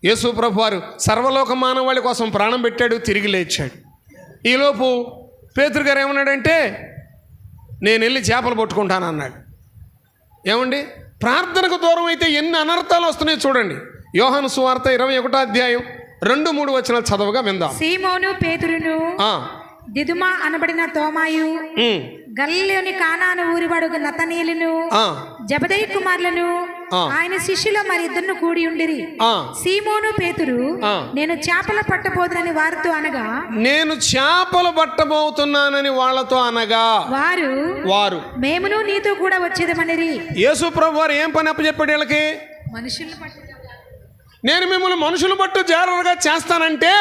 A: యేసు ప్రభు వారు సర్వలోక మానవాళి కోసం ప్రాణం పెట్టాడు, తిరిగి లేచాడు. ఈలోపు పేతురు గారు ఏమన్నాడంటే, నేను వెళ్ళి చేపలు పట్టుకుంటాను అన్నాడు. ఏమండి, ప్రార్థనకు దూరం అయితే ఎన్ని అనర్థాలు వస్తున్నాయో చూడండి. యోహాను సువార్త 21వ అధ్యాయం 2-3 వచనాలు చదవగా విందాం.
B: సీమోను పేతురును, దిదుమ అనబడిన తోమాయు, గలిలయోని కానాను ఊరివాడు నతనీయులను, జబదయి కుమారులను ఆయన శిష్యులు మరి 2 కూడి ఉండిరి. సీమోను పేతురు, నేను చేపలు పట్టబోతునని వారితో అనగా, నేను చేపలు పట్టబోతున్నానని వాళ్ళతో అనగా, వారు మేమును నీతో కూడా వచ్చేదమనిరి. యేసు ప్రభు వారు ఏం పని అప్పచెప్పాడు వీళ్ళకి? మనుషులు పట్టు, నేను మిమ్మల్ని మనుషులు పట్టు జాగ్రత్తగా చేస్తానంటే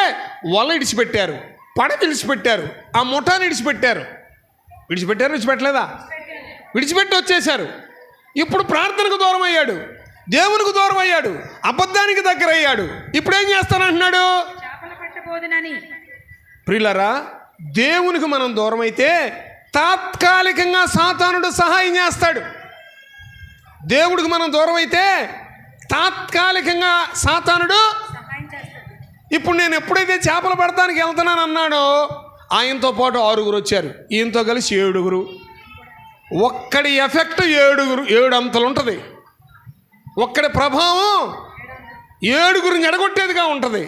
B: వల ఇడిచిపెట్టారు.
A: పడ విడిచిపెట్టారు, ఆ ముఠాన్ని విడిచిపెట్టలేదా? విడిచిపెట్టి వచ్చేశారు. ఇప్పుడు ప్రార్థనకు దూరం అయ్యాడు, దేవునికి దూరం అయ్యాడు, అబద్ధానికి దగ్గర అయ్యాడు. ఇప్పుడు ఏం చేస్తానంటున్నాడు?
B: చేపలు పట్టబోదునని.
A: ప్రియులారా, దేవునికి మనం దూరం అయితే తాత్కాలికంగా సాతానుడు సహాయం చేస్తాడు. దేవుడికి మనం దూరం అయితే తాత్కాలికంగా సాతానుడు ఇప్పుడు నేను ఎప్పుడైతే చేపలు పడటానికి వెళ్తున్నాను అన్నాడో ఆయనతో పాటు 6 వచ్చారు, ఈయనతో కలిసి 7. ఒక్కడి ఎఫెక్ట్ 7 అంతలు ఉంటుంది. ఒక్కడి ప్రభావం 7 ఎడగొట్టేదిగా ఉంటుంది.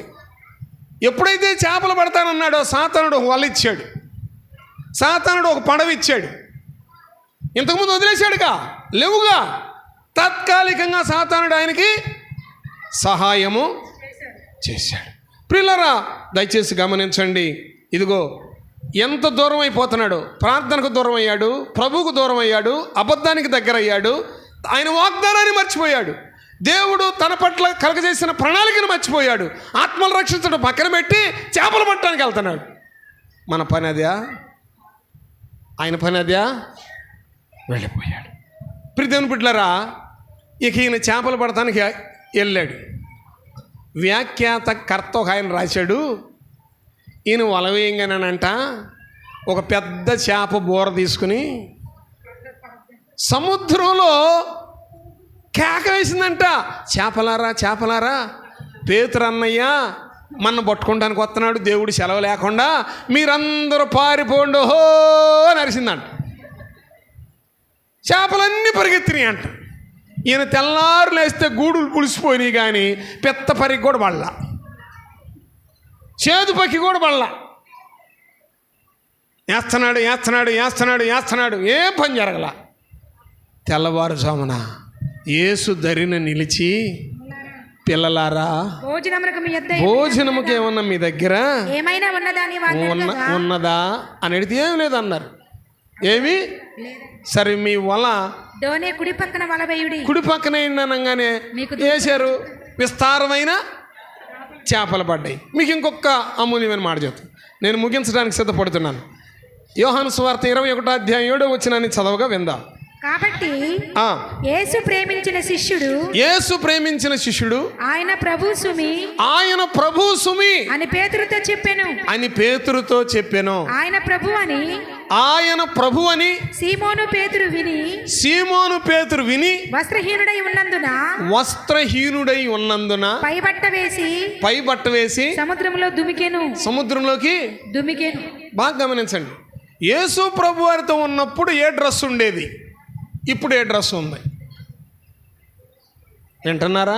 A: ఎప్పుడైతే చేపలు పడతానన్నాడో సాతానుడు ఒక వల ఇచ్చాడు, సాతానుడు ఒక పడవ ఇచ్చాడు. ఇంతకుముందు వదిలేశాడుగా, లేవుగా. తాత్కాలికంగా సాతానుడు ఆయనకి సహాయము చేశాడు. ప్రియులారా, దయచేసి గమనించండి. ఇదిగో ఎంత దూరం అయిపోతున్నాడు. ప్రార్థనకు దూరం అయ్యాడు, ప్రభువుకు దూరం అయ్యాడు, అబద్ధానికి దగ్గర అయ్యాడు, ఆయన వాగ్దానాన్ని మర్చిపోయాడు, దేవుడు తన పట్ల కలగజేసిన ప్రణాళికను మర్చిపోయాడు, ఆత్మలు రక్షించడం పక్కన పెట్టి చేపలు పట్టడానికి వెళ్తున్నాడు. మన పని అదా? ఆయన పని అదా? వెళ్ళిపోయాడు. ప్రియదేవుని బిడ్డలారా, ఇక ఈయన చేపలు పడటానికి వెళ్ళాడు. వ్యాఖ్యాత కర్త ఒక ఆయన రాశాడు, ఈయన వల వేయంగానంట ఒక పెద్ద చేప బోర తీసుకుని సముద్రంలో కేక వేసిందంట. చేపలారా చేపలారా, పేతురు అన్నయ్య మన పట్టుకోవడానికి వస్తున్నాడు, దేవుడు సెలవు లేకుండా, మీరందరూ పారిపోండి హో అని అరిసిందంట. చేపలన్నీ పరిగెత్తినాయి అంట. ఈయన తెల్లారు లేస్తే గూడులు పులిసిపోయినాయి, కానీ పెద్ద పరికి కూడా పడలా, చేదు పక్కి కూడా పడలా. వేస్తున్నాడు, ఏం పని జరగల. తెల్లవారుజామున యేసు దరిన నిలిచి, పిల్లలారా భోజనముకి ఏమన్నా మీ దగ్గర ఉన్నదా అని అడిగితే ఏం లేదన్నారు. ఏమి? సరే మీ వల
B: కుడి పక్కన వల వేయుడి.
A: కుడి పక్కన అనగానే వేశారు, విస్తారమైన చేపలు పడ్డాయి. మీకు ఇంకొక అమూల్యమైన మాట చెప్తాను, నేను ముగించడానికి సిద్ధపడుతున్నాను. యోహాను సువార్త 21వ అధ్యాయం 7వ వచనాన్ని చదవగా విందాం.
B: కాబట్టి యేసు ప్రేమించిన శిష్యుడు ఆయన ప్రభు సుమి అని పేతురుతో చెప్పెను. ఆయన ప్రభు అని సీమోను పేతురు విని వస్త్రహీనుడై ఉన్నందున పై బట్ట వేసి సముద్రంలోకి దుమికెను. బాగా గమనించండి, యేసు ప్రభు వారితో ఉన్నప్పుడు ఏ డ్రెస్ ఉండేది, ఇప్పుడు ఏ డ్రెస్ ఉంది వింటున్నారా?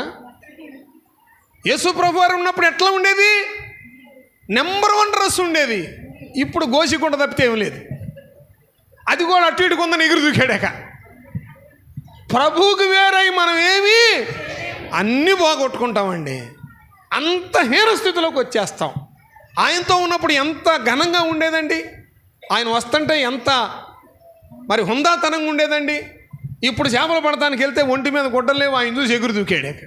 B: యేసు ప్రభు వారు ఉన్నప్పుడు ఎట్లా ఉండేది? నెంబర్ 1 డ్రెస్ ఉండేది. ఇప్పుడు గోసికుంట తప్పితే ఏం లేదు. అది కూడా అటు ఇటు కొందని ఎగురు దూకాడాక. ప్రభువుకి వేరై మనం ఏమి అన్నీ పోగొట్టుకుంటామండి. అంత హీన స్థితిలోకి వచ్చేస్తాం. ఆయనతో ఉన్నప్పుడు ఎంత ఘనంగా ఉండేదండి, ఆయన వస్తుంటే ఎంత మరి హుందాతనంగా ఉండేదండి. ఇప్పుడు చేపలు పడటానికి వెళ్తే ఒంటి మీద గుడ్డలు లేవు, ఆయన చూసి ఎగురు దూకాడాక.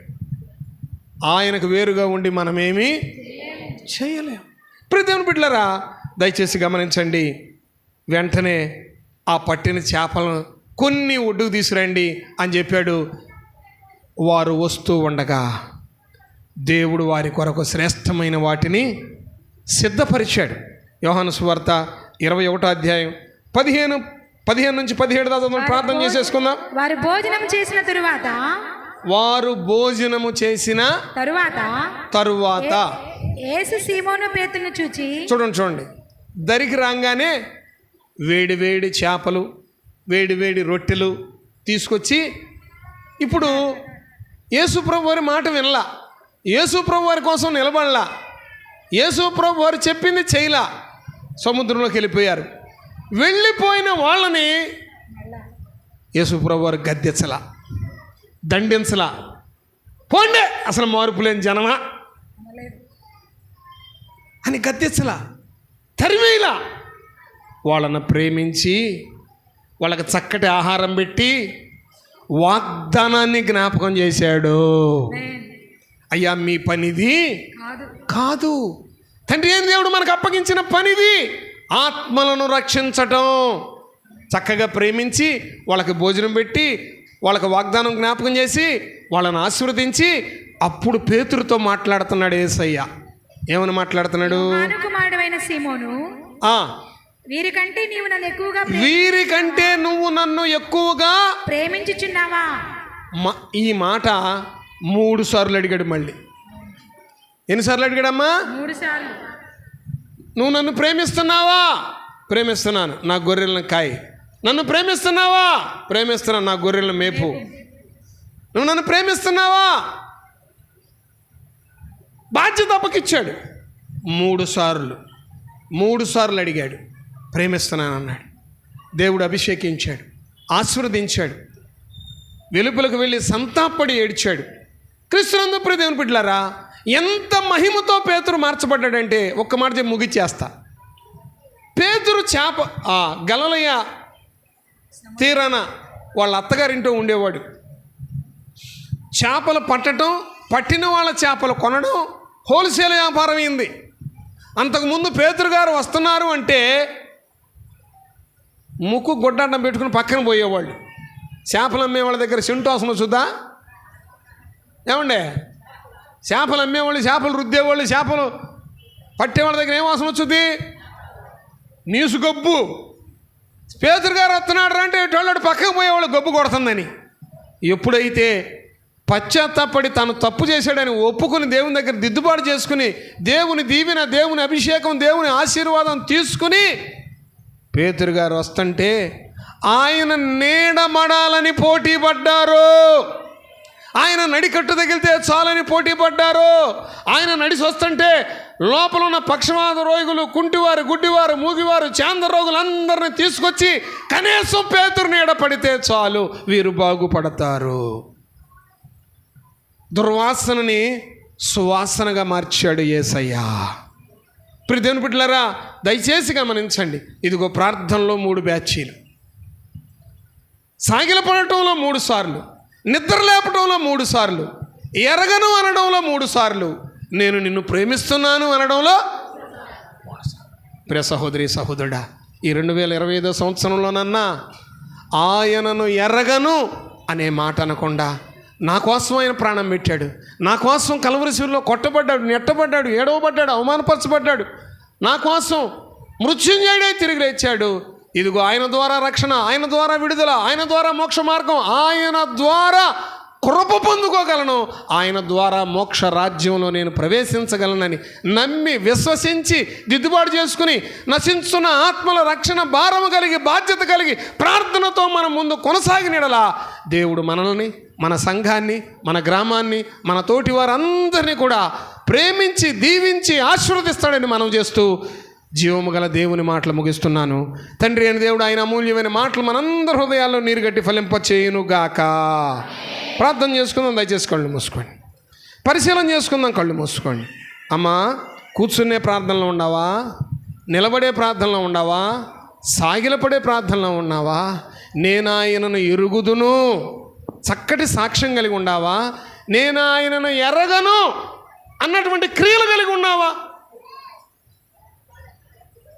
B: ఆయనకు వేరుగా ఉండి మనమేమీ చేయలేము. ప్రియదేవుని బిడ్డలారా, దయచేసి గమనించండి. వెంటనే ఆ పట్టిన చేపలను కొన్ని ఒడ్డుకు తీసుకురండి అని చెప్పాడు. వారు వస్తూ ఉండగా దేవుడు వారి కొరకు శ్రేష్టమైన వాటిని సిద్ధపరిచాడు. యోహాను సువార్త 21వ అధ్యాయం 15 నుంచి 17 దాకా ప్రార్థన చేసేసుకుందాం. వారు భోజనం చేసిన తరువాత యేసు సీమోను పేతురును చూచి,
A: చూడండి, దరికి రాగానే వేడి చేపలు, వేడి రొట్టెలు తీసుకొచ్చి, ఇప్పుడు యేసు ప్రభు వారి మాట వినలా, యేసు ప్రభు వారి కోసం నిలబడలా, యేసు ప్రభు వారు చెప్పింది చేయలా, సముద్రంలోకి వెళ్ళిపోయారు. వెళ్ళిపోయిన వాళ్ళని యేసు ప్రభు వారు గద్దెచ్చలా, దండించలా, పోండే అసలు మార్పు లేని జనమా అని గద్దెచ్చలా, తరిమేలా. వాళ్ళను ప్రేమించి వాళ్ళకి చక్కటి ఆహారం పెట్టి వాగ్దానాన్ని జ్ఞాపకం చేశాడు. అయ్యా, మీ పనిది కాదు, తండ్రి అయిన దేవుడు మనకు అప్పగించిన పనిది ఆత్మలను రక్షించటం. చక్కగా ప్రేమించి వాళ్ళకి భోజనం పెట్టి వాళ్ళకి వాగ్దానం జ్ఞాపకం చేసి వాళ్ళని ఆశీర్వదించి అప్పుడు పేతురుతో మాట్లాడుతున్నాడు యేసయ్య. ఏమని మాట్లాడుతున్నాడు?
B: కుమారుడైన సీమోను, వీరికంటే నువ్వు నన్ను ఎక్కువగా ప్రేమించుచున్నావా?
A: ఈ మాట 3 సార్లు అడిగాడు. మళ్ళీ ఎన్నిసార్లు అడిగాడమ్మా?
B: 3 సార్లు.
A: నువ్వు నన్ను ప్రేమిస్తున్నావా? ప్రేమిస్తున్నాను, నా గొర్రెలను కాయి. నన్ను ప్రేమిస్తున్నావా? ప్రేమిస్తున్నాను, నా గొర్రెలను మేపు. నువ్వు నన్ను ప్రేమిస్తున్నావా? బాధ్యత అప్పకిచ్చాడు. 3 సార్లు అడిగాడు. ప్రేమిస్తున్నానన్నాడు. దేవుడు అభిషేకించాడు, ఆశీర్వదించాడు. వెలుపలకు వెళ్ళి సంతాపడి ఏడ్చాడు. క్రీస్తునందు ప్రియ దేవుని బిడ్డలారా, ఎంత మహిమతో పేతురు మార్చబడ్డాడంటే ఒక్క మాట చెప్పి ముగిచ్చేస్తా. పేతురు గలిలయ తీరాన వాళ్ళ అత్తగారింటో ఉండేవాడు. చేపలు పట్టడం, పట్టిన వాళ్ళ చేపలు కొనడం హోల్సేల్ వ్యాపారం అయింది. అంతకుముందు పేతురు గారు వస్తున్నారు అంటే ముక్కు గొడ్డాటం పెట్టుకుని పక్కన పోయేవాళ్ళు. చేపలు అమ్మే వాళ్ళ దగ్గర సింటోసన చూద్దా ఏమండే? చేపలు అమ్మేవాళ్ళు, చేపలు రుద్దేవాళ్ళు, చేపలు పట్టేవాళ్ళ దగ్గర ఏం వాసన వచ్చుద్ది? నీసు గబ్బు. పేతురు గారు వస్తున్నాడు అంటే ఎటువంటి పక్కకు పోయేవాళ్ళు గబ్బు కొడుతుందని. ఎప్పుడైతే పశ్చాత్తాపడి తను తప్పు చేశాడని ఒప్పుకుని దేవుని దగ్గర దిద్దుబాటు చేసుకుని దేవుని దీవెన, దేవుని అభిషేకం, దేవుని ఆశీర్వాదం తీసుకుని పేతురు గారు వస్తుంటే ఆయన నీడమడాలని పోటీ పడ్డారు. ఆయన నడికట్టు తగిలితే చాలని పోటీ పడ్డారు. ఆయన నడిచి వస్తుంటే లోపల ఉన్న పక్షవాద రోగులు, కుంటివారు, గుడ్డివారు, మూగివారు, చాంద్ర రోగులు అందరిని తీసుకొచ్చి కనీసం పేతురు నీడ పడితే చాలు, వీరు బాగుపడతారు. దుర్వాసనని సువాసనగా మార్చాడు యేసయ్య. ప్రియ దేవుని బిడ్డలారా, దయచేసి గమనించండి. ఇదిగో ప్రార్థనలో 3 బ్యాచీలు, సాగిలపడటంలో 3 సార్లు, నిద్ర లేపటంలో 3 సార్లు, ఎరగను అనడంలో 3 సార్లు, నేను నిన్ను ప్రేమిస్తున్నాను అనడంలో 3 సార్లు. ప్రియ సహోదరి సహోదరుడా, ఈ 2025 సంవత్సరంలోనన్నా ఆయనను ఎరగను అనే మాట అనకుండా నా కోసం ఆయన ప్రాణం పెట్టాడు, నా కోసం కలవరి శిలువలో కొట్టబడ్డాడు, నెట్టబడ్డాడు, ఏడవబడ్డాడు, అవమానపరచబడ్డాడు, నా కోసం మృత్యుంజయుడై తిరిగి లేచాడు. ఇదిగో ఆయన ద్వారా రక్షణ, ఆయన ద్వారా విడుదల, ఆయన ద్వారా మోక్ష మార్గం, ఆయన ద్వారా కృప పొందుకోగలను, ఆయన ద్వారా మోక్ష రాజ్యంలో నేను ప్రవేశించగలనని నమ్మి విశ్వసించి దిద్దుబాటు చేసుకుని నశించున్న ఆత్మల రక్షణ భారము కలిగి బాధ్యత కలిగి ప్రార్థనతో మనం ముందు కొనసాగినడలా దేవుడు మనల్ని, మన సంఘాన్ని, మన గ్రామాన్ని, మన తోటి వారందరినీ కూడా ప్రేమించి దీవించి ఆశీర్వదిస్తాడని మనం చేస్తూ జీవము గల దేవుని మాటలు ముగిస్తున్నాను. తండ్రి అయిన దేవుడు ఆయన అమూల్యమైన మాటలు మనందరి హృదయాల్లో నీరుగట్టి ఫలింపచేయునుగాక. ప్రార్థన చేసుకుందాం. దయచేసి కళ్ళు మూసుకోండి, పరిశీలన చేసుకుందాం. కళ్ళు మూసుకోండి. అమ్మా, కూర్చునే ప్రార్థనలో ఉన్నావా? నిలబడే ప్రార్థనలో ఉన్నావా? సాగిలపడే ప్రార్థనలో ఉన్నావా? నేను ఆయనను ఎరుగుదును చక్కటి సాక్ష్యం కలిగి ఉన్నావా? నేను ఆయనను ఎరగను అన్నటువంటి క్రియలు కలిగి ఉన్నావా?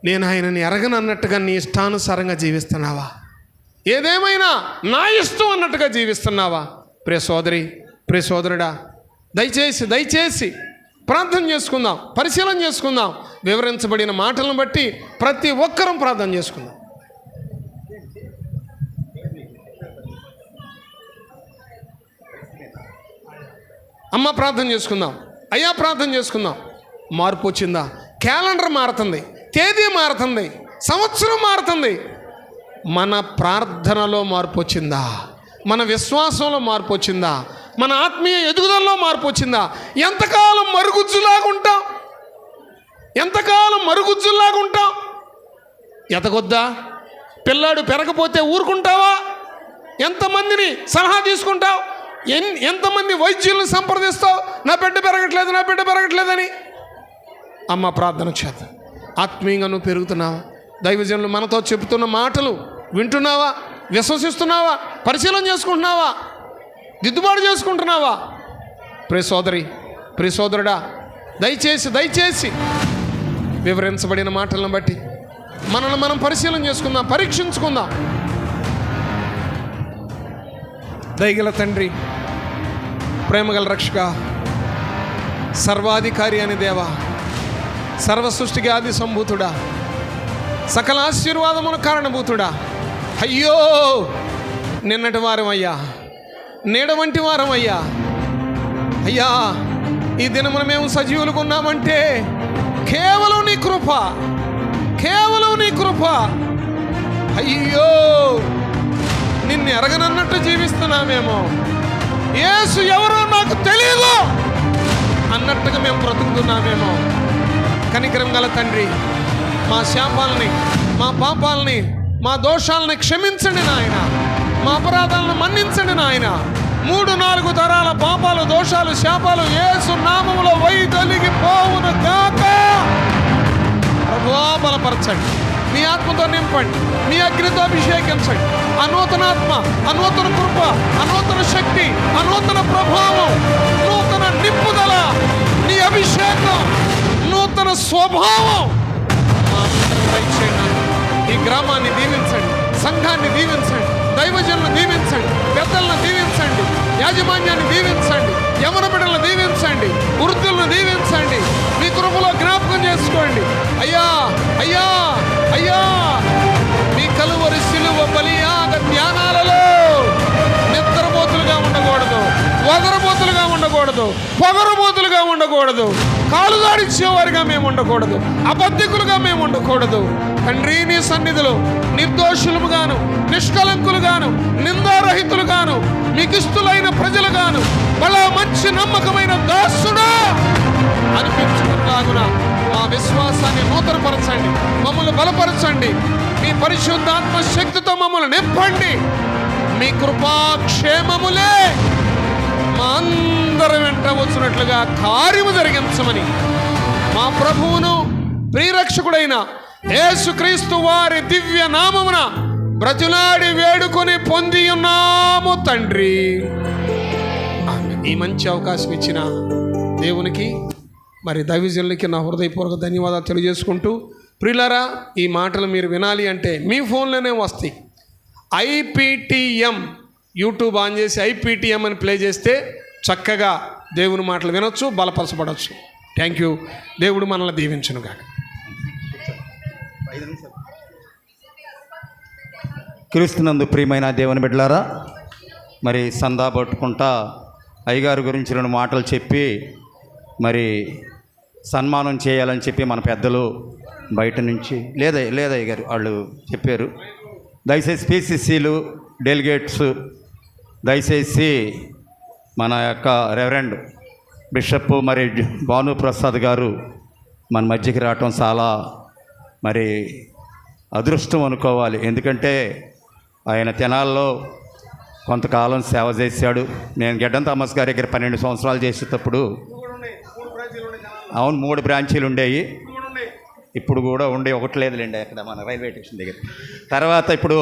A: నేను ఆయనని ఎరగను అన్నట్టుగా నీ ఇష్టానుసారంగా జీవిస్తున్నావా? ఏదేమైనా నా ఇష్టం అన్నట్టుగా జీవిస్తున్నావా? ప్రియ సోదరి, ప్రియ సోదరుడా, దయచేసి ప్రార్థన చేసుకుందాం, పరిశీలన చేసుకుందాం. వివరించబడిన మాటలను బట్టి ప్రతి ఒక్కరం ప్రార్థన చేసుకుందాం. అమ్మ ప్రార్థన చేసుకుందాం, అయ్యా ప్రార్థన చేసుకుందాం. మార్పు వచ్చిందా? క్యాలెండర్ మారుతుంది, తేదీ మారుతుంది, సంవత్సరం మారుతుంది. మన ప్రార్థనలో మార్పు వచ్చిందా? మన విశ్వాసంలో మార్పు వచ్చిందా? మన ఆత్మీయ ఎదుగుదలలో మార్పు వచ్చిందా? ఎంతకాలం మరుగుజ్జులాగుంటాం? ఎంతకాలం మరుగుజ్జులాగుంటాం? ఎతగొద్దా? పిల్లాడు పెరగపోతే ఊరుకుంటావా? ఎంతమందిని సలహా తీసుకుంటావు? ఎంతమంది వైద్యులను సంప్రదిస్తావు? నా బిడ్డ పెరగట్లేదు, నా బిడ్డ పెరగట్లేదని. అమ్మ ప్రార్థన చేత ఆత్మీయంగా నువ్వు పెరుగుతున్నావా? దైవజనులు మనతో చెబుతున్న మాటలు వింటున్నావా? విశ్వసిస్తున్నావా? పరిశీలన చేసుకుంటున్నావా? దిద్దుబాటు చేసుకుంటున్నావా? ప్రియ సోదరి, ప్రియ సోదరుడా, దయచేసి వివరించబడిన మాటలను బట్టి మనల్ని మనం పరిశీలన చేసుకుందాం, పరీక్షించుకుందాం. దయగల తండ్రి, ప్రేమగల రక్షక, సర్వాధికారి అని దేవా, సర్వ సృష్టికి ఆది సంభూతుడా, సకల ఆశీర్వాదమున కారణభూతుడా, అయ్యో నిన్నటి వారమయ్యా, నీడ వంటి వారమయ్యా, అయ్యా ఈ దినమున మేము సజీవులుగా ఉన్నామంటే కేవలం నీ కృప, కేవలం నీ కృప. అయ్యో నిన్ను ఎరగనన్నట్టు జీవిస్తున్నామేమో, యేసు ఎవరో నాకు తెలియదు అన్నట్టుగా మేము బ్రతుకుతున్నామేమో. కనికరం గల తండ్రి, మా శాపాలని, మా పాపాలని, మా దోషాలని క్షమించండి నాయన, మా అపరాధాలను మన్నించండి నాయన. 3-4 తరాల పాపాలు, దోషాలు, శాపాలు యేసు నామములో వైదొలిగిపోవును గాక. ప్రభువా బలపరచండి, మీ ఆత్మతో నింపండి, మీ అగ్నితో అభిషేకించండి. అనూతనాత్మ, అనూతన కృప, అనూతన శక్తి, అనూతన ప్రభావం, నూతన నింపుదల, నీ అభిషేకం, నూతన స్వభావం మా అందరికీ దయచేయండి. ఈ గ్రామాన్ని దీవించండి, సంఘాన్ని దీవించండి, దైవజనులను దీవించండి, పెద్దలను దీవించండి, యాజమాన్యాన్ని దీవించండి, యవన బిడ్డలను దీవించండి, వృద్ధులను దీవించండి. మీ కృపలో జ్ఞాపకం చేసుకోండి. అయ్యా అయ్యా అయ్యా, మీ కలువరి సిలువ బలియాగ ధ్యానాలలో నిద్రపోతులుగా ఉండకూడదు, వదరబోతులుగా ఉండకూడదు, పొగరబోతులుగా ఉండకూడదు, కాలు దాడిచ్చేవారుగా మేము ఉండకూడదు, అబద్ధికులుగా మేము ఉండకూడదు. తండ్రి, నీ సన్నిధిలో నిర్దోషులుగాను, నిష్కలంకులుగాను, నిందారహితులుగాను, మీకిస్తులైన ప్రజలుగాను, బలా మంచి నమ్మకమైన దాసుడా అనిపించుకున్నాగున మా విశ్వాసాన్ని నూతనపరచండి, మమ్మల్ని బలపరచండి. మీ పరిశుద్ధాత్మ శక్తితో మమ్మల్ని నింపండి. మీ కృపాక్షేమములే మా అందరి వెంట వచ్చినట్లుగా కార్యము జరిగించమని మా ప్రభువును ప్రియరక్షకుడైన యేసుక్రీస్తు వారి దివ్య నామమున బ్రతులాడి వేడుకొని పొంది ఉన్నాము తండ్రి. ఈ మంచి అవకాశం ఇచ్చిన దేవునికి, మరి దైవజనులకి నా హృదయపూర్వక ధన్యవాదాలు తెలియజేసుకుంటూ, ప్రియులారా, ఈ మాటలు మీరు వినాలి అంటే మీ ఫోన్లోనే వస్తాయి. IPTM యూట్యూబ్ ఆన్ చేసి IPTM అని ప్లే చేస్తే చక్కగా దేవుని మాటలు వినొచ్చు, బలపరచబడవచ్చు. Thank you. దేవుడు మనల్ని దీవించును గాక.
C: క్రీస్తునందు ప్రియమైన దేవుని బిడ్డలారా, మరి సందా పట్టుకుంటా అయ్యగారి గురించి 2 మాటలు చెప్పి మరి సన్మానం చేయాలని చెప్పి మన పెద్దలు బయట నుంచి లేదయ్య గారు వాళ్ళు చెప్పారు. దయచేసి PCCలు, డెలిగేట్స్, దయచేసి మన యొక్క రెవరెండ్ బిషప్ మరి భానుప్రసాద్ గారు మన మధ్యకి రావటం చాలా మరి అదృష్టం అనుకోవాలి. ఎందుకంటే ఆయన తెనాల్లో కొంతకాలం సేవ చేశాడు. నేను గెడ్డం థామస్ గారి దగ్గర 12 సంవత్సరాలు చేసేటప్పుడు, అవును 3 బ్రాంచీలు ఉండేవి, ఇప్పుడు కూడా ఉండే, ఒకటి లేదులేండి అక్కడ మన రైల్వే స్టేషన్ దగ్గర. తర్వాత ఇప్పుడు